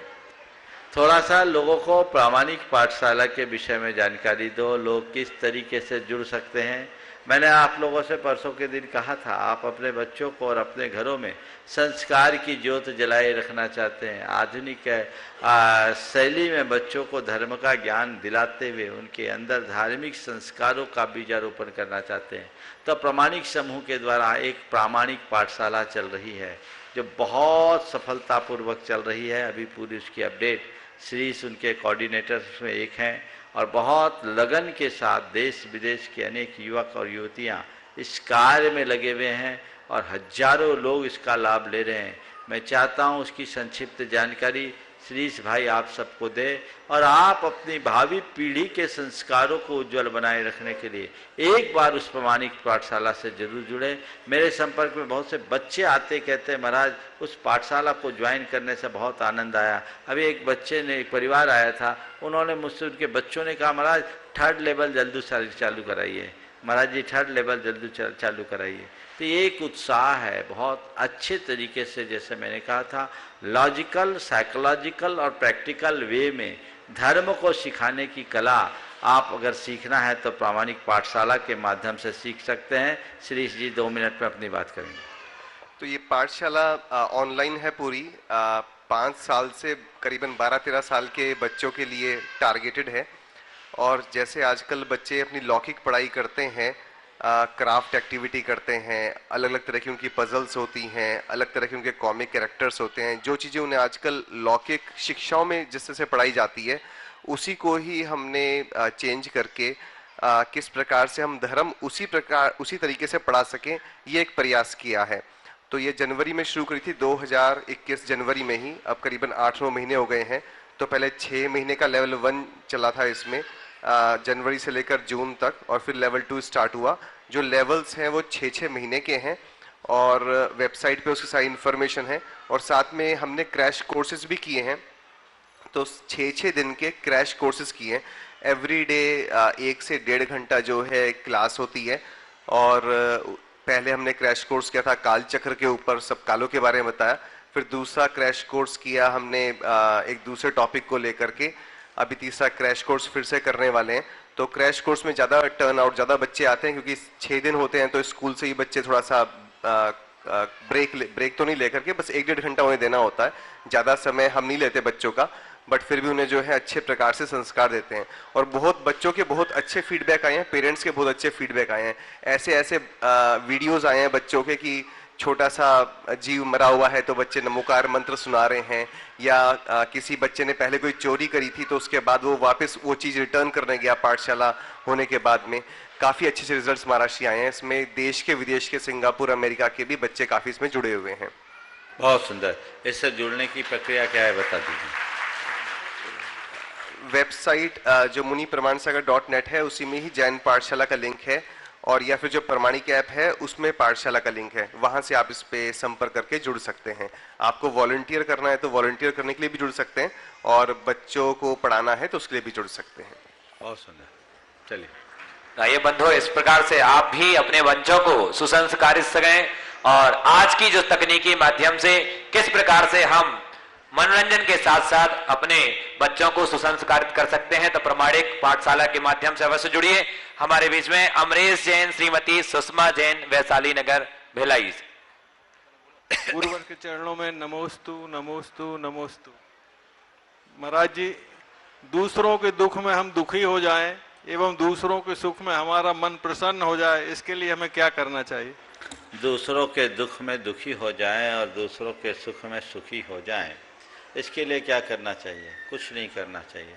थोड़ा सा लोगों को प्रामाणिक पाठशाला के विषय में जानकारी दो, लोग किस तरीके से जुड़ सकते हैं। मैंने आप लोगों से परसों के दिन कहा था, आप अपने बच्चों को और अपने घरों में संस्कार की ज्योत जलाए रखना चाहते हैं। आधुनिक शैली में बच्चों को धर्म का ज्ञान दिलाते हुए उनके अंदर धार्मिक संस्कारों का बीजारोपण करना चाहते हैं। तो प्रामाणिक समूह के द्वारा एक प्रामाणिक पाठशाला चल रही है जो बहुत सफलतापूर्वक चल रही है। अभी पूरी उसकी अपडेट श्रीस उनके कोऑर्डिनेटर्स में एक हैं और बहुत लगन के साथ देश विदेश के अनेक युवक और युवतियां इस कार्य में लगे हुए हैं और हजारों लोग इसका लाभ ले रहे हैं। मैं चाहता हूं उसकी संक्षिप्त जानकारी श्रीस भाई आप सबको दे और आप अपनी भावी पीढ़ी के संस्कारों को उज्जवल बनाए रखने के लिए एक बार उस प्रामाणिक पाठशाला से जरूर जुड़े। मेरे संपर्क में बहुत से बच्चे आते कहते हैं महाराज उस पाठशाला को ज्वाइन करने से बहुत आनंद आया। अभी एक बच्चे ने, एक परिवार आया था, उन्होंने मुझसे, उनके बच्चों ने कहा महाराज 3rd लेवल जल्दी चालू कराइए, महाराज जी 3rd लेवल जल्दी चालू कराइए। तो ये एक उत्साह है बहुत अच्छे तरीके से, जैसे मैंने कहा था, लॉजिकल, साइकोलॉजिकल और प्रैक्टिकल वे में धर्म को सिखाने की कला आप अगर सीखना है तो प्रामाणिक पाठशाला के माध्यम से सीख सकते हैं। श्रीश जी 2 मिनट में अपनी बात करेंगे। तो ये पाठशाला ऑनलाइन है पूरी, 5 साल से करीबन 12-13 साल के बच्चों के लिए टारगेटेड है। और जैसे आजकल बच्चे अपनी लौकिक पढ़ाई करते हैं, क्राफ्ट एक्टिविटी करते हैं, अलग अलग तरह की उनकी पजल्स होती हैं, अलग तरह के उनके कॉमिक कैरेक्टर्स होते हैं, जो चीज़ें उन्हें आजकल लौकिक शिक्षाओं में जिस तरह से पढ़ाई जाती है उसी को ही हमने चेंज करके किस प्रकार से हम धर्म उसी तरीके से पढ़ा सकें, ये एक प्रयास किया है। तो ये जनवरी में शुरू करी थी, 2021 जनवरी में ही। अब करीबन 8-9 महीने हो गए हैं। तो पहले 6 महीने का लेवल 1 चला था इसमें, जनवरी से लेकर जून तक, और फिर लेवल 2 स्टार्ट हुआ। जो लेवल्स हैं वो 6-6 महीने के हैं और वेबसाइट पे उसकी सारी इन्फॉर्मेशन है। और साथ में हमने क्रैश कोर्सेज भी किए हैं, तो 6-6 दिन के क्रैश कोर्सेज किए हैं। एवरी डे 1 से 1.5 घंटा जो है क्लास होती है। और पहले हमने क्रैश कोर्स किया था काल चक्र के ऊपर, सब कालों के बारे में बताया। फिर दूसरा क्रैश कोर्स किया हमने एक दूसरे टॉपिक को लेकर के। अभी तीसरा क्रैश कोर्स फिर से करने वाले हैं। तो क्रैश कोर्स में ज़्यादा टर्न आउट, ज़्यादा बच्चे आते हैं क्योंकि 6 दिन होते हैं, तो स्कूल से ही बच्चे थोड़ा सा ब्रेक तो नहीं लेकर के, बस 1-1.5 घंटा उन्हें देना होता है। ज़्यादा समय हम नहीं लेते बच्चों का, बट फिर भी उन्हें जो है अच्छे प्रकार से संस्कार देते हैं। और बहुत बच्चों के बहुत अच्छे फीडबैक आए हैं, पेरेंट्स के बहुत अच्छे फीडबैक आए हैं। ऐसे वीडियोस आए हैं बच्चों के कि छोटा सा जीव मरा हुआ है तो बच्चे नमोकार मंत्र सुना रहे हैं, या किसी बच्चे ने पहले कोई चोरी करी थी तो उसके बाद वो वापस वो चीज़ रिटर्न करने गया पाठशाला होने के बाद में। काफ़ी अच्छे रिजल्ट्स महाराष्ट्र आए हैं इसमें। देश के विदेश के, सिंगापुर, अमेरिका के भी बच्चे काफ़ी इसमें जुड़े हुए हैं। बहुत सुंदर। इससे जुड़ने की प्रक्रिया क्या है बता दीजिए। वेबसाइट जो मुनि प्रमाण सागर .net है उसी में ही जैन पाठशाला का लिंक है, और या फिर जो प्रमाणिक ऐप है उसमें पाठशाला का लिंक है, वहां से आप इस पे संपर्क करके जुड़ सकते हैं। आपको वॉलंटियर करना है तो वॉलंटियर करने के लिए भी जुड़ सकते हैं, और बच्चों को पढ़ाना है तो उसके लिए भी जुड़ सकते हैं। बहुत सुंदर। चलिए ये बंधु, इस प्रकार से आप भी अपने बच्चों को सुसंस्कारित सकें और आज की जो तकनीकी माध्यम से किस प्रकार से हम मनोरंजन के साथ साथ अपने बच्चों को सुसंस्कारित कर सकते हैं, तो प्रमाणिक पाठशाला के माध्यम से अवश्य जुड़िए। हमारे बीच में अमरेश जैन, श्रीमती सुषमा जैन, वैशाली नगर, भिलाई। गुरुवर के चरणों में नमोस्तु नमोस्तु नमोस्तु। महाराज जी, दूसरों के दुख में हम दुखी हो जाएं एवं दूसरों के सुख में हमारा मन प्रसन्न हो जाए, इसके लिए हमें क्या करना चाहिए? दूसरों के दुख में दुखी हो जाएं और दूसरों के सुख में सुखी हो जाएं, इसके लिए क्या करना चाहिए? कुछ नहीं करना चाहिए।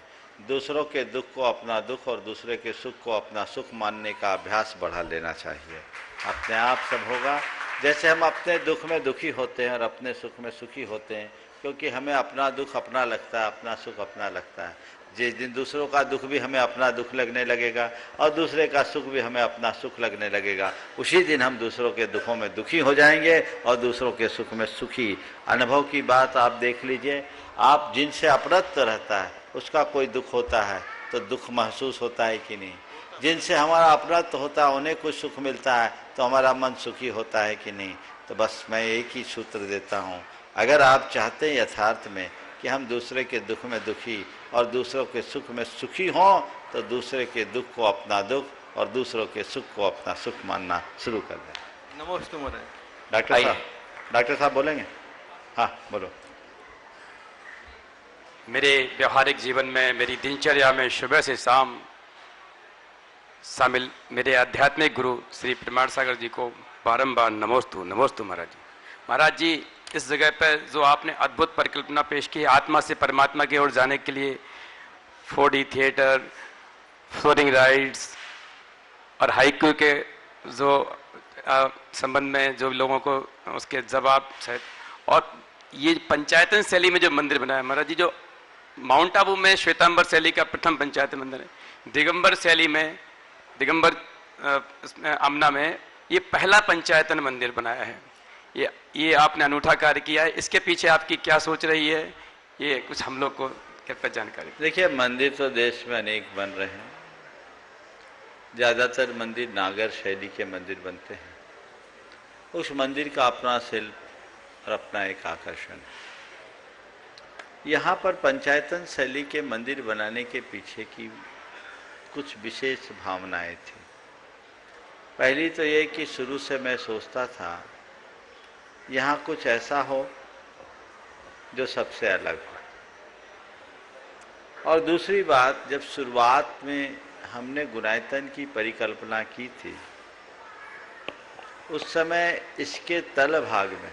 दूसरों के दुख को अपना दुख और दूसरे के सुख को अपना सुख मानने का अभ्यास बढ़ा लेना चाहिए। अपने आप सब होगा। जैसे हम अपने दुख में दुखी होते हैं और अपने सुख में सुखी होते हैं, क्योंकि हमें अपना दुख अपना लगता है, अपना सुख अपना लगता है। जिस दिन दूसरों का दुख भी हमें अपना दुख लगने लगेगा और दूसरे का सुख भी हमें अपना सुख लगने लगेगा, उसी दिन हम दूसरों के दुखों में दुखी हो जाएंगे और दूसरों के सुख में सुखी। अनुभव की बात आप देख लीजिए, आप जिनसे अपरत रहता है उसका कोई दुख होता है तो दुख महसूस होता है कि नहीं? जिनसे हमारा अपरत होता है उन्हें कुछ सुख मिलता है तो हमारा मन सुखी होता है कि नहीं? तो बस मैं एक ही सूत्र देता हूँ, अगर आप चाहते हैं यथार्थ में कि हम दूसरे के दुख में दुखी और दूसरों के सुख में सुखी हों, तो दूसरे के दुख को अपना दुख और दूसरों के सुख को अपना सुख मानना शुरू कर दें। नमस्ते महाराज। डॉक्टर साहब बोलेंगे? हाँ बोलो। मेरे व्यवहारिक जीवन में, मेरी दिनचर्या में सुबह से शाम शामिल मेरे आध्यात्मिक गुरु श्री प्रमाण सागर जी को बारंबार नमोस्तु नमोस्तु महाराज जी। महाराज जी, इस जगह पर जो आपने अद्भुत परिकल्पना पेश की, आत्मा से परमात्मा की ओर जाने के लिए 4D थिएटर, फ्लोरिंग राइड्स और हाइकू के जो संबंध में जो लोगों को उसके जवाब शायद, और ये पंचायतन शैली में जो मंदिर बनाया महाराज जी, जो माउंट आबू में श्वेतांबर शैली का प्रथम पंचायत मंदिर है, दिगंबर शैली में, दिगंबर अमना में ये पहला पंचायतन मंदिर बनाया है। ये आपने अनूठा कार्य किया है। इसके पीछे आपकी क्या सोच रही है, ये कुछ हम लोग को कृपया जानकारी। देखिए, मंदिर तो देश में अनेक बन रहे हैं। ज़्यादातर मंदिर नागर शैली के मंदिर बनते हैं। उस मंदिर का अपना शिल्प और अपना एक आकर्षण है। यहाँ पर पंचायतन शैली के मंदिर बनाने के पीछे की कुछ विशेष भावनाएं थी। पहली तो ये कि शुरू से मैं सोचता था यहाँ कुछ ऐसा हो जो सबसे अलग हो। और दूसरी बात, जब शुरुआत में हमने गुणायतन की परिकल्पना की थी, उस समय इसके तल भाग में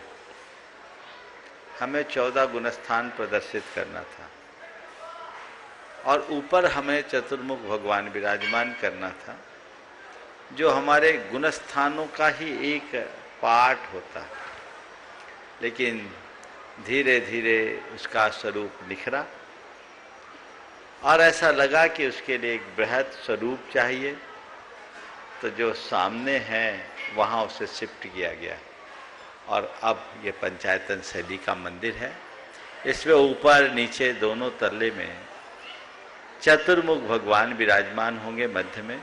हमें 14 गुणस्थान प्रदर्शित करना था और ऊपर हमें चतुर्मुख भगवान विराजमान करना था, जो हमारे गुणस्थानों का ही एक पार्ट होता है। लेकिन धीरे धीरे उसका स्वरूप निखरा और ऐसा लगा कि उसके लिए एक बृहद स्वरूप चाहिए, तो जो सामने है वहाँ उसे शिफ्ट किया गया और अब ये पंचायतन शैली का मंदिर है। इसमें ऊपर नीचे दोनों तल्ले में चतुर्मुख भगवान विराजमान होंगे मध्य में,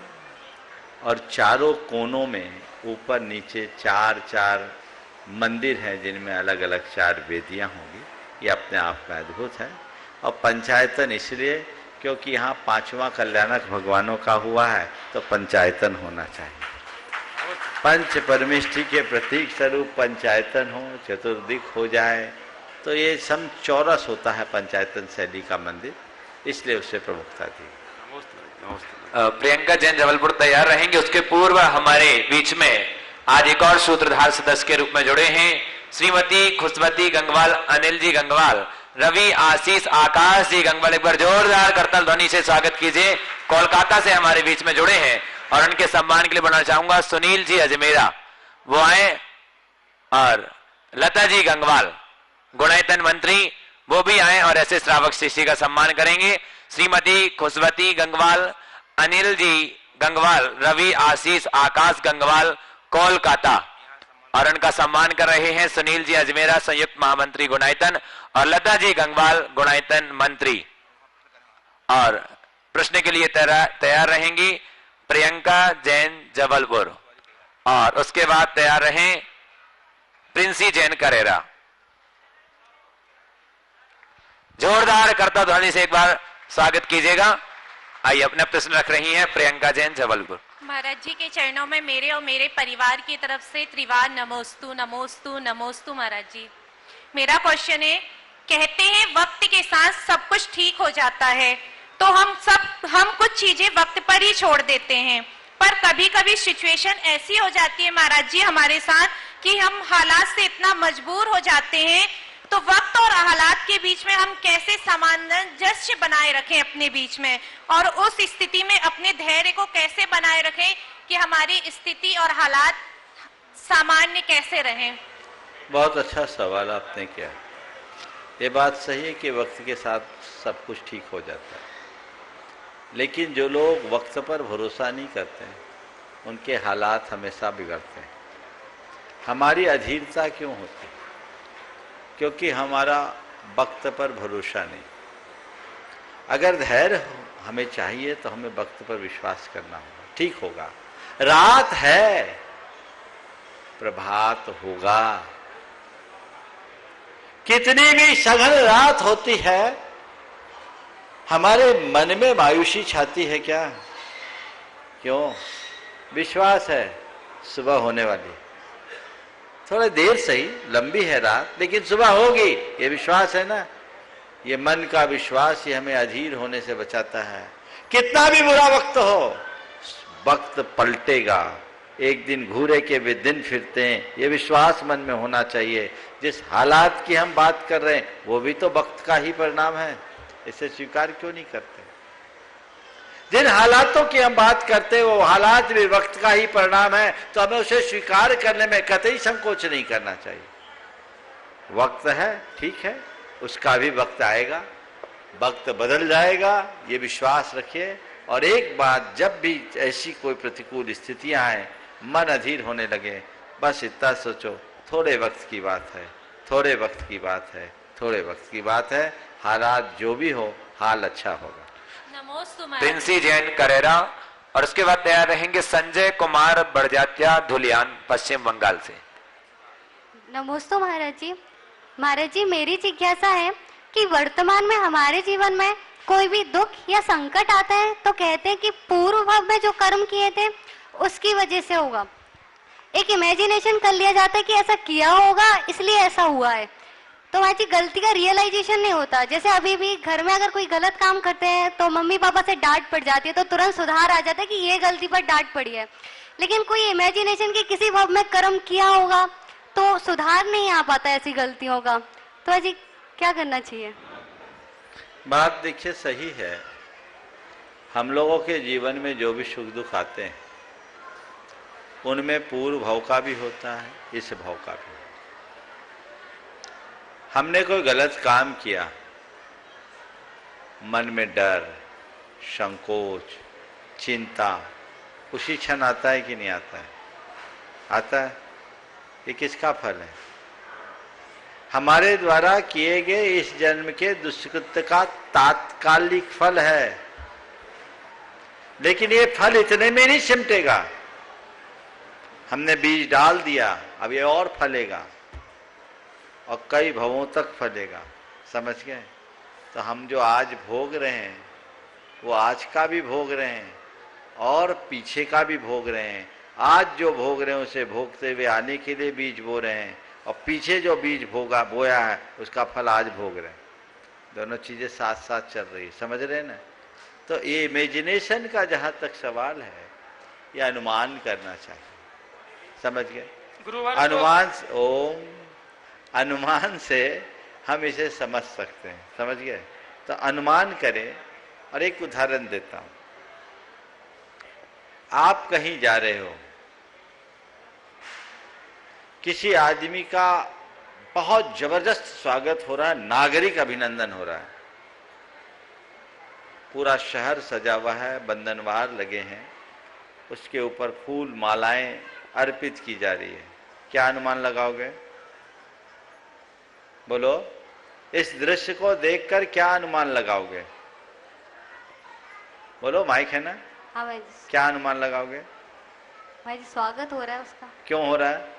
और चारों कोनों में ऊपर नीचे 4 मंदिर हैं जिनमें अलग अलग 4 वेदियां होंगी। ये अपने आप में अद्भुत है। और पंचायतन इसलिए क्योंकि यहाँ 5वां कल्याणक भगवानों का हुआ है, तो पंचायतन होना चाहिए। पंच परमेष्ठि के प्रतीक स्वरूप पंचायतन हो, चतुर्दिक हो जाए, तो ये सम चौरस होता है पंचायतन शैली का मंदिर, इसलिए उसे प्रमुखता दी। प्रियंका जैन जबलपुर तैयार रहेंगे। उसके पूर्व हमारे बीच में आज एक और सूत्रधार सदस्य के रूप में जुड़े हैं श्रीमती खुशवती गंगवाल, अनिल जी गंगवाल, रवि आशीष, आकाश जी गंगवाल। एक बार जोरदार करताल ध्वनि से स्वागत कीजिए। कोलकाता से हमारे बीच में जुड़े हैं और उनके सम्मान के लिए बुलाना चाहूंगा सुनील जी अजमेरा, वो आए, और लता जी गंगवाल गुणायतन मंत्री, वो भी आए और ऐसे श्रावक शिष्य का सम्मान करेंगे। श्रीमती खुशवती गंगवाल, अनिल जी गंगवाल, रवि आशीष, आकाश गंगवाल कोलकाता, और उनका सम्मान कर रहे हैं सुनील जी अजमेरा संयुक्त महामंत्री गुणायतन और लता जी गंगवाल गुणायतन मंत्री। और प्रश्न के लिए तैयार रहेंगी प्रियंका जैन जबलपुर, और उसके बाद तैयार रहें प्रिंसी जैन करेरा। जोरदार करता ध्वनि से एक बार स्वागत कीजिएगा। आइए, अपने प्रश्न रख रही हैं प्रियंका जैन जबलपुर। महाराज जी के चरणों में मेरे और मेरे परिवार की तरफ से त्रिवार नमोस्तु नमोस्तु नमोस्तु। महाराज जी, मेरा क्वेश्चन है, कहते हैं वक्त के साथ सब कुछ ठीक हो जाता है, तो हम कुछ चीजें वक्त पर ही छोड़ देते हैं, पर कभी कभी सिचुएशन ऐसी हो जाती है महाराज जी हमारे साथ कि हम हालात से इतना मजबूर हो जाते हैं, तो वक्त और हालात के बीच में हम कैसे सामंजस्य बनाए रखें अपने बीच में, और उस स्थिति में अपने धैर्य को कैसे बनाए रखें कि हमारी स्थिति और हालात सामान्य कैसे रहें। बहुत अच्छा सवाल आपने किया। ये बात सही है कि वक्त के साथ सब कुछ ठीक हो जाता है, लेकिन जो लोग वक्त पर भरोसा नहीं करते हैं उनके हालात हमेशा बिगड़ते हैं। हमारी अधीरता क्यों होती है? क्योंकि हमारा वक्त पर भरोसा नहीं। अगर धैर्य हमें चाहिए तो हमें वक्त पर विश्वास करना होगा, ठीक होगा। रात है, प्रभात होगा। कितनी भी सघन रात होती है, हमारे मन में मायूसी छाती है क्या? क्यों? विश्वास है सुबह होने वाली, थोड़ा देर सही, लंबी है रात लेकिन सुबह होगी, ये विश्वास है ना। ये मन का विश्वास ही हमें अधीर होने से बचाता है। कितना भी बुरा वक्त हो, वक्त पलटेगा, एक दिन घूरे के वे दिन फिरते हैं, ये विश्वास मन में होना चाहिए। जिस हालात की हम बात कर रहे हैं वो भी तो वक्त का ही परिणाम है, इसे स्वीकार क्यों नहीं करते? जिन हालातों की हम बात करते हैं वो हालात भी वक्त का ही परिणाम है, तो हमें उसे स्वीकार करने में कतई संकोच नहीं करना चाहिए। वक्त है, ठीक है, उसका भी वक्त आएगा, वक्त बदल जाएगा, ये विश्वास रखिए। और एक बात, जब भी ऐसी कोई प्रतिकूल स्थितियां आए, मन अधीर होने लगे, बस इतना सोचो, थोड़े वक्त की बात है, थोड़े वक्त की बात है, थोड़े वक्त की बात है, हालात जो भी हो हाल अच्छा होगा। प्रिंसी जैन करेरा, और उसके बाद तैयार रहेंगे संजय कुमार बड़जात्या धुलियान पश्चिम बंगाल से। नमोस्तु महाराज जी। महाराज जी, मेरी जिज्ञासा है कि वर्तमान में हमारे जीवन में कोई भी दुख या संकट आता है तो कहते हैं कि पूर्व भाव में जो कर्म किए थे उसकी वजह से होगा। एक इमेजिनेशन कर लिया जाता है कि ऐसा किया होगा इसलिए ऐसा हुआ है, तो महाराज जी गलती का रियलाइजेशन नहीं होता। जैसे अभी भी घर में अगर कोई गलत काम करते हैं तो मम्मी पापा से डांट पड़ जाती है तो तुरंत सुधार आ जाता है कि ये गलती पर डांट पड़ी है, लेकिन कोई इमेजिनेशन के किसी भाव में कर्म किया होगा तो सुधार नहीं आ पाता ऐसी गलतियों का, तो महाराज जी क्या करना चाहिए? बात देखिए सही है, हम लोगों के जीवन में जो भी सुख दुख आते हैं उनमें पूर्व भाव का भी होता है, इस भाव का भी। हमने कोई गलत काम किया, मन में डर, संकोच, चिंता उसी क्षण आता है कि नहीं आता है? आता है। ये किसका फल है? हमारे द्वारा किए गए इस जन्म के दुष्कृत्य का तात्कालिक फल है, लेकिन ये फल इतने में नहीं सिमटेगा। हमने बीज डाल दिया, अब ये और फलेगा और कई भवों तक फलेगा, समझ गए? तो हम जो आज भोग रहे हैं वो आज का भी भोग रहे हैं और पीछे का भी भोग रहे हैं। आज जो भोग रहे हैं उसे भोगते हुए आने के लिए बीज बो रहे हैं, और पीछे जो बीज बोया है उसका फल आज भोग रहे हैं। दोनों चीजें साथ साथ चल रही है, समझ रहे हैं ना? तो ये इमेजिनेशन का जहां तक सवाल है, ये अनुमान करना चाहिए, समझ गए? अनुमान अनुमान से हम इसे समझ सकते हैं, समझ गए? तो अनुमान करें, और एक उदाहरण देता हूं। आप कहीं जा रहे हो, किसी आदमी का बहुत जबरदस्त स्वागत हो रहा है, नागरिक अभिनंदन हो रहा है, पूरा शहर सजा हुआ है, बंधनवार लगे हैं, उसके ऊपर फूल मालाएं अर्पित की जा रही है। क्या अनुमान लगाओगे? बोलो, इस दृश्य को देखकर क्या अनुमान लगाओगे? बोलो, माइक है ना? हाँ भाई। क्या अनुमान लगाओगे? भाई जी स्वागत हो रहा है उसका। क्यों हो रहा है?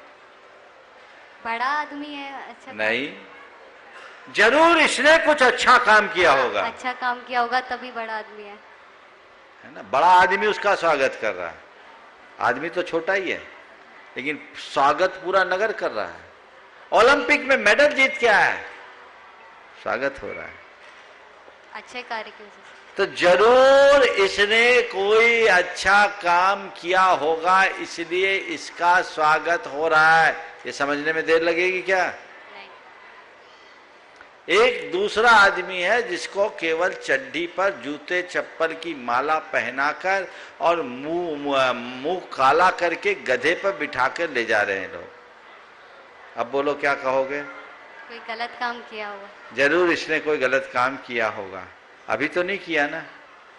बड़ा आदमी है, अच्छा नहीं, जरूर इसने कुछ अच्छा काम किया होगा। अच्छा काम किया होगा तभी बड़ा आदमी है ना? बड़ा आदमी उसका स्वागत कर रहा है, आदमी तो छोटा ही है लेकिन स्वागत पूरा नगर कर रहा है। ओलंपिक में मेडल जीत के आया है, स्वागत हो रहा है अच्छे कार्य की वजह से। तो जरूर इसने कोई अच्छा काम किया होगा, इसलिए इसका स्वागत हो रहा है। ये समझने में देर लगेगी क्या? नहीं। एक दूसरा आदमी है जिसको केवल चड्डी पर जूते चप्पल की माला पहनाकर और मुंह काला करके गधे पर बिठाकर ले जा रहे हैं लोग। अब बोलो क्या कहोगे? कोई गलत काम किया होगा। जरूर इसने कोई गलत काम किया होगा, अभी तो नहीं किया ना,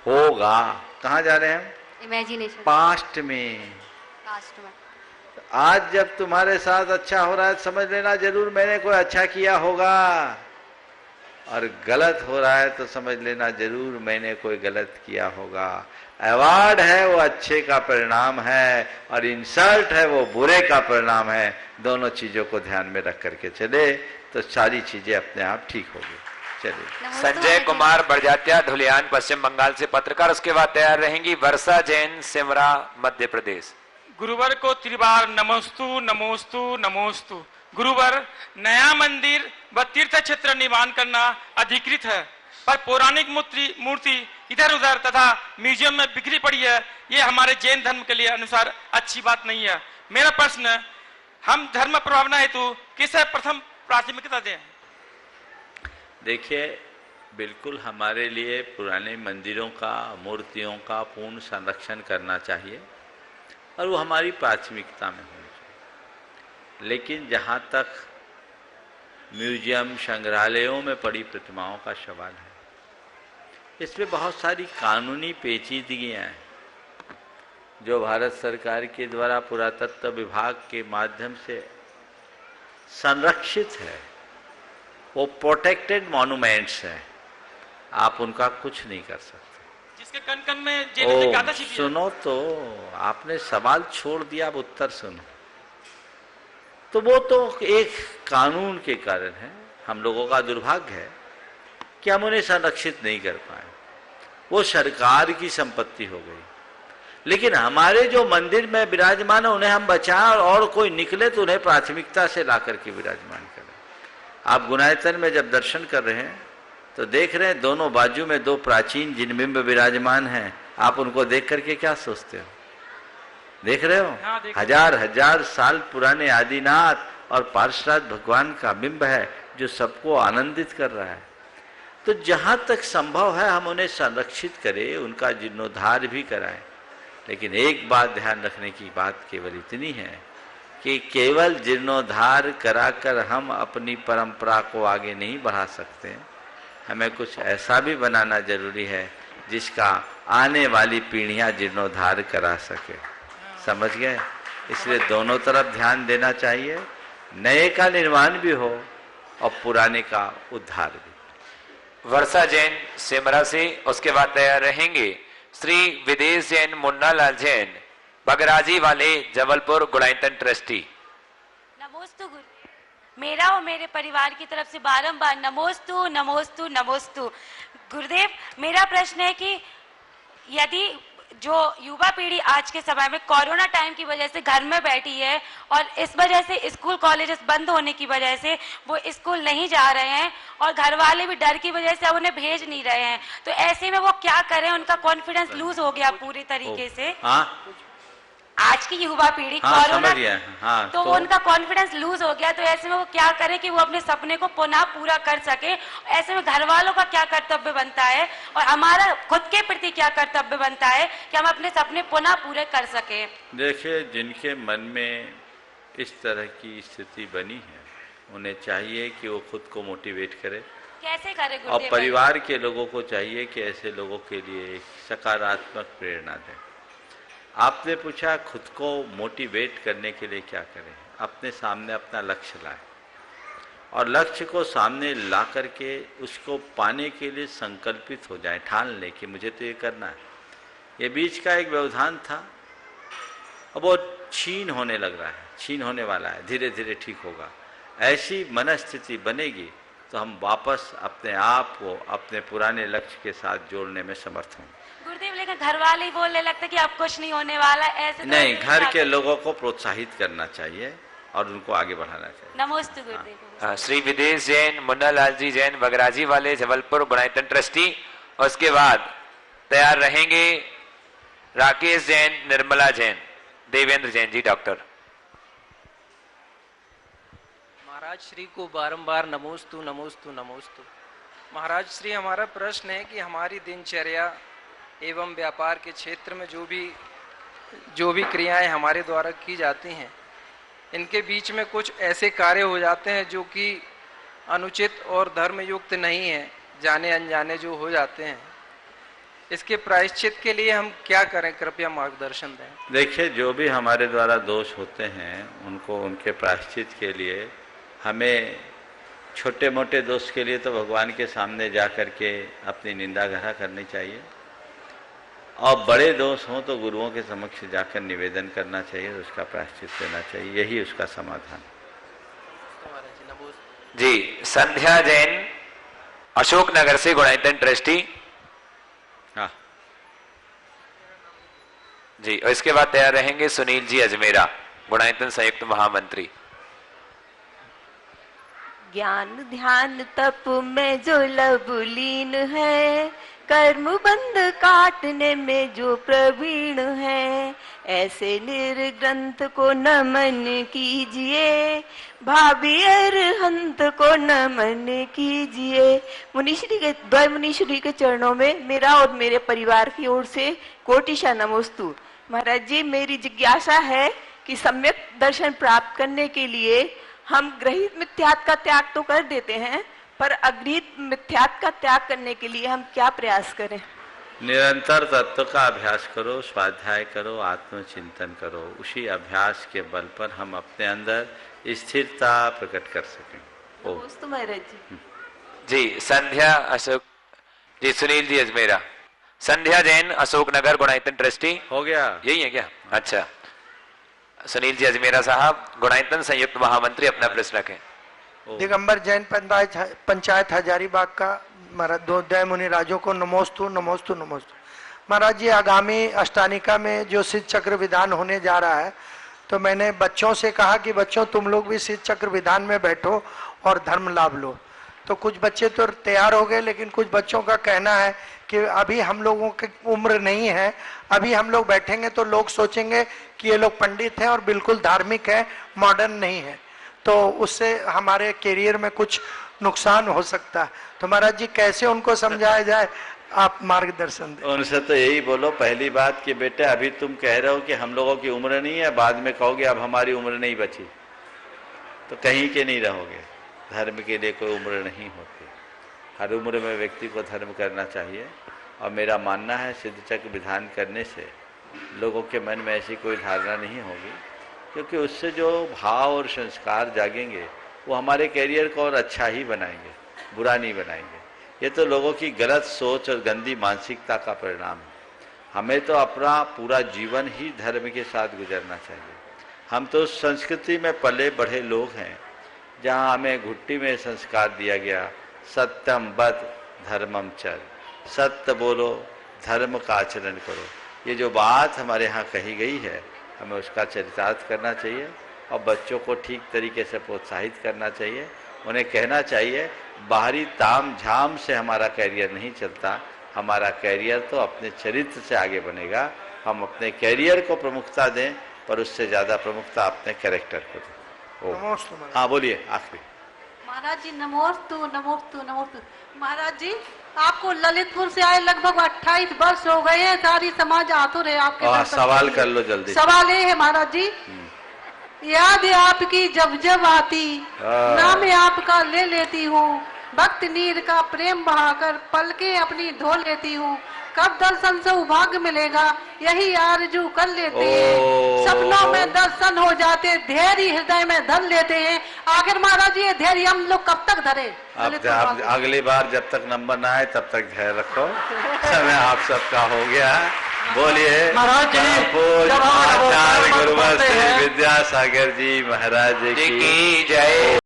होगा। कहाँ जा रहे हैं हम? इमेजिनेशन। पास्ट में। पास्ट में। आज जब तुम्हारे साथ अच्छा हो रहा है समझ लेना जरूर मैंने कोई अच्छा किया होगा। और गलत हो रहा है तो समझ लेना जरूर मैंने कोई गलत किया होगा। अवार्ड है वो अच्छे का परिणाम है और इंसल्ट है वो बुरे का परिणाम है। दोनों चीजों को ध्यान में रख करके चले तो सारी चीजें अपने आप ठीक होगी। चलिए। संजय कुमार बड़जात्या, धुलियान, पश्चिम बंगाल से पत्रकार। उसके बाद तैयार रहेंगी वर्षा जैन, सिमरा, मध्य प्रदेश। गुरुवर को त्रिबार नमोस्तु नमोस्तु नमोस्तु। गुरुवर, नया मंदिर व तीर्थ क्षेत्र निर्माण करना अधिकृत है, पर पौराणिक मूर्ति इधर उधर तथा म्यूजियम में बिखरी पड़ी है। ये हमारे जैन धर्म के लिए अनुसार अच्छी बात नहीं है। मेरा प्रश्न, हम धर्म प्रभावना हेतु किसे प्रथम प्राथमिकता दें? देखिए, बिल्कुल हमारे लिए पुराने मंदिरों का, मूर्तियों का पूर्ण संरक्षण करना चाहिए और वो हमारी प्राथमिकता में होनी चाहिए। लेकिन जहाँ तक म्यूजियम, संग्रहालयों में पड़ी प्रतिमाओं का सवाल है, इसमें बहुत सारी कानूनी पेचीदगियाँ हैं जो भारत सरकार के द्वारा पुरातत्व विभाग के माध्यम से संरक्षित है। वो प्रोटेक्टेड मॉन्यूमेंट्स हैं, आप उनका कुछ नहीं कर सकते। जिसके कन कन में जेल सुनो तो, आपने सवाल छोड़ दिया, अब उत्तर सुनो। तो वो तो एक कानून के कारण है। हम लोगों का दुर्भाग्य है कि हम उन्हें संरक्षित नहीं कर पाए। वो सरकार की संपत्ति हो गई। लेकिन हमारे जो मंदिर में विराजमान है उन्हें हम बचाएं और कोई निकले तो उन्हें प्राथमिकता से ला करके विराजमान करें। आप गुनायतन में जब दर्शन कर रहे हैं तो देख रहे हैं दोनों बाजू में दो प्राचीन जिन बिंब विराजमान हैं। आप उनको देख करके क्या सोचते हो? देख रहे हो? हजार हजार साल पुराने आदिनाथ और पार्श्वनाथ भगवान का बिंब है जो सबको आनंदित कर रहा है। तो जहां तक संभव है हम उन्हें संरक्षित करें, उनका जीर्णोद्धार भी कराएं। लेकिन एक बात ध्यान रखने की बात केवल इतनी है कि केवल जीर्णोद्धार कराकर हम अपनी परंपरा को आगे नहीं बढ़ा सकते। हमें कुछ ऐसा भी बनाना जरूरी है जिसका आने वाली पीढ़ियां जीर्णोद्धार करा सके। समझ गए? इसलिए दोनों तरफ ध्यान देना चाहिए, नए का निर्माण भी हो और पुराने का उद्धार भी। वर्षा जैन, सिमरा से। उसके बाद तैयार रहेंगे श्री विदेश जैन, मुन्ना लाल जैन, बगराजी वाले, जबलपुर, गुणायतन ट्रस्टी। नमोस्तु गुरु, मेरा और मेरे परिवार की तरफ से बारंबार नमोस्तु नमोस्तु नमोस्तु। गुरुदेव, मेरा प्रश्न है कि यदि जो युवा पीढ़ी आज के समय में कोरोना टाइम की वजह से घर में बैठी है और इस वजह से स्कूल कॉलेजेस बंद होने की वजह से वो स्कूल नहीं जा रहे हैं और घर वाले भी डर की वजह से उन्हें भेज नहीं रहे हैं, तो ऐसे में वो क्या करें? उनका कॉन्फिडेंस लूज हो गया पूरी तरीके से। आज की युवा पीढ़ी कोरोना तो उनका कॉन्फिडेंस लूज हो गया, तो ऐसे में वो क्या करें कि वो अपने सपने को पुनः पूरा कर सके? ऐसे में घर वालों का क्या कर्तव्य बनता है और हमारा खुद के प्रति क्या कर्तव्य बनता है कि हम अपने सपने पुनः पूरे कर सके? देखिए, जिनके मन में इस तरह की स्थिति बनी है उन्हें चाहिए कि वो खुद को मोटिवेट करे। कैसे करे? और परिवार के लोगों को चाहिए कि ऐसे लोगों के लिए एक सकारात्मक प्रेरणा दें। आपने पूछा खुद को मोटिवेट करने के लिए क्या करें? अपने सामने अपना लक्ष्य लाएं और लक्ष्य को सामने ला करके उसको पाने के लिए संकल्पित हो जाएं, ठान लें कि मुझे तो ये करना है। ये बीच का एक व्यवधान था, अब वो छीन होने लग रहा है, छीन होने वाला है, धीरे धीरे ठीक होगा। ऐसी मनस्थिति बनेगी तो हम वापस अपने आप को अपने पुराने लक्ष्य के साथ जोड़ने में समर्थ होंगे। गुरुदेव, लेकिन घर वाले ही बोलने लगते कि अब कुछ नहीं होने वाला, ऐसे नहीं, घर के लोगों को प्रोत्साहित करना चाहिए और उनको आगे बढ़ाना चाहिए। नमस्ते गुरुदेव। श्री विदेश जैन, मुन्ना लाल जी जैन, बगराजी वाले, जबलपुर, गुणायतन ट्रस्टी। उसके बाद तैयार रहेंगे राकेश जैन, निर्मला जैन, देवेंद्र जैन जी, डॉक्टर। महाराज श्री को बारंबार नमोस्तु नमोस्तु नमोस्तु। महाराज श्री, हमारा प्रश्न है कि हमारी दिनचर्या एवं व्यापार के क्षेत्र में जो भी क्रियाएं हमारे द्वारा की जाती हैं, इनके बीच में कुछ ऐसे कार्य हो जाते हैं जो कि अनुचित और धर्मयुक्त नहीं है, जाने अनजाने जो हो जाते हैं। इसके प्रायश्चित के लिए हम क्या करें? कृपया मार्गदर्शन दें। देखिए, जो भी हमारे द्वारा दोष होते हैं उनको, उनके प्रायश्चित के लिए हमें छोटे मोटे दोष के लिए तो भगवान के सामने जा कर के अपनी निंदा ग्रह करनी चाहिए, और बड़े दोष हों तो गुरुओं के समक्ष जाकर निवेदन करना चाहिए, उसका प्रायश्चित देना चाहिए, यही उसका समाधान। जी, संध्या जैन अशोकनगर से गुणायतन ट्रस्टी। हाँ जी, और इसके बाद तैयार रहेंगे सुनील जी अजमेरा, गुणायतन संयुक्त महामंत्री। ज्ञान ध्यान तप में जो लबलीन है, कर्म बंध काटने में जो प्रवीण है, ऐसे निर्ग्रंथ को नमन कीजिए, भावी अरहंत को नमन कीजिए। द्वय मुनीश्वरी के चरणों में मेरा और मेरे परिवार की ओर से कोटिशा नमोस्तु। महाराज जी, मेरी जिज्ञासा है कि सम्यक दर्शन प्राप्त करने के लिए हम ग्रहित मिथ्यात्व का त्याग तो कर देते हैं, पर अगृहित मिथ्यात्व का त्याग करने के लिए हम क्या प्रयास करें? निरंतर तत्व का अभ्यास करो, स्वाध्याय करो, आत्मचिंतन करो, उसी अभ्यास के बल पर हम अपने अंदर स्थिरता प्रकट कर सकें। नमस्ते महाराज जी। जी, संध्या अशोक जी, सुनील जी अजमेरा। संध्या जैन अशोकनगर गुणायतन ट्रस्टी। हो गया, यही है क्या? अच्छा, सुनील जी अजमेरा साहब गुणायतन संयुक्त महामंत्री, अपना प्रश्न रखें। दिगंबर जैन पंचायत हजारीबाग का महाराज दो मुनि राजों को नमोस्तु नमोस्तु नमोस्तु। महाराज जी, आगामी अष्टानिका में जो सिद्ध चक्र विधान होने जा रहा है, तो मैंने बच्चों से कहा कि बच्चों तुम लोग भी सिद्ध चक्र विधान में बैठो और धर्म लाभ लो। तो कुछ बच्चे तो तैयार हो गए, लेकिन कुछ बच्चों का कहना है कि अभी हम लोगों की उम्र नहीं है, अभी हम लोग बैठेंगे तो लोग सोचेंगे कि ये लोग पंडित हैं और बिल्कुल धार्मिक है, मॉडर्न नहीं है, तो उससे हमारे करियर में कुछ नुकसान हो सकता है। तो महाराज जी, कैसे उनको समझाया जाए, आप मार्गदर्शन दें। उनसे तो यही बोलो पहली बात कि बेटे अभी तुम कह रहे हो कि हम लोगों की उम्र नहीं है, बाद में कहोगे अब हमारी उम्र नहीं बची, तो कहीं के नहीं रहोगे। धर्म के लिए कोई उम्र नहीं होती, हर उम्र में व्यक्ति को धर्म करना चाहिए। और मेरा मानना है सिद्ध चक्र विधान करने से लोगों के मन में ऐसी कोई धारणा नहीं होगी, क्योंकि उससे जो भाव और संस्कार जागेंगे वो हमारे कैरियर को और अच्छा ही बनाएंगे, बुरा नहीं बनाएंगे। ये तो लोगों की गलत सोच और गंदी मानसिकता का परिणाम है। हमें तो अपना पूरा जीवन ही धर्म के साथ गुजरना चाहिए। हम तो संस्कृति में पले बढ़े लोग हैं जहाँ हमें घुट्टी में संस्कार दिया गया, सत्यम बद धर्मम चर, सत्य बोलो, धर्म का आचरण करो। ये जो बात हमारे यहाँ कही गई है, हमें उसका चरितार्थ करना चाहिए और बच्चों को ठीक तरीके से प्रोत्साहित करना चाहिए। उन्हें कहना चाहिए बाहरी ताम झाम से हमारा कैरियर नहीं चलता, हमारा कैरियर तो अपने चरित्र से आगे बनेगा। हम अपने कैरियर को प्रमुखता दें, पर उससे ज़्यादा प्रमुखता अपने कैरेक्टर को दें। हाँ बोलिए आखिरी। महाराज जी नमोस्तु नमोस्तु नमोस्तु। महाराज जी, आपको ललितपुर से आए लगभग 28 वर्ष हो गए हैं, सारी समाज आतुर है आपके। सवाल कर लो जल्दी। सवाल ये है महाराज जी, याद है आपकी जब जब आती, नाम आपका ले लेती हूँ, भक्त नीर का प्रेम बहाकर पलके अपनी धो लेती हूँ, कब दर्शन से सौभाग्य मिलेगा यही आरजू कर लेते हैं, सपनों में दर्शन हो जाते, धैर्य हृदय में धर लेते हैं। आखिर महाराज जी, ये धैर्य हम लोग कब तक धरे? आप अगली बार जब तक नंबर ना आए तब तक धैर्य रखो, समय आप सबका हो गया। बोलिए गुरुवर श्री विद्यासागर जी महाराज की जय।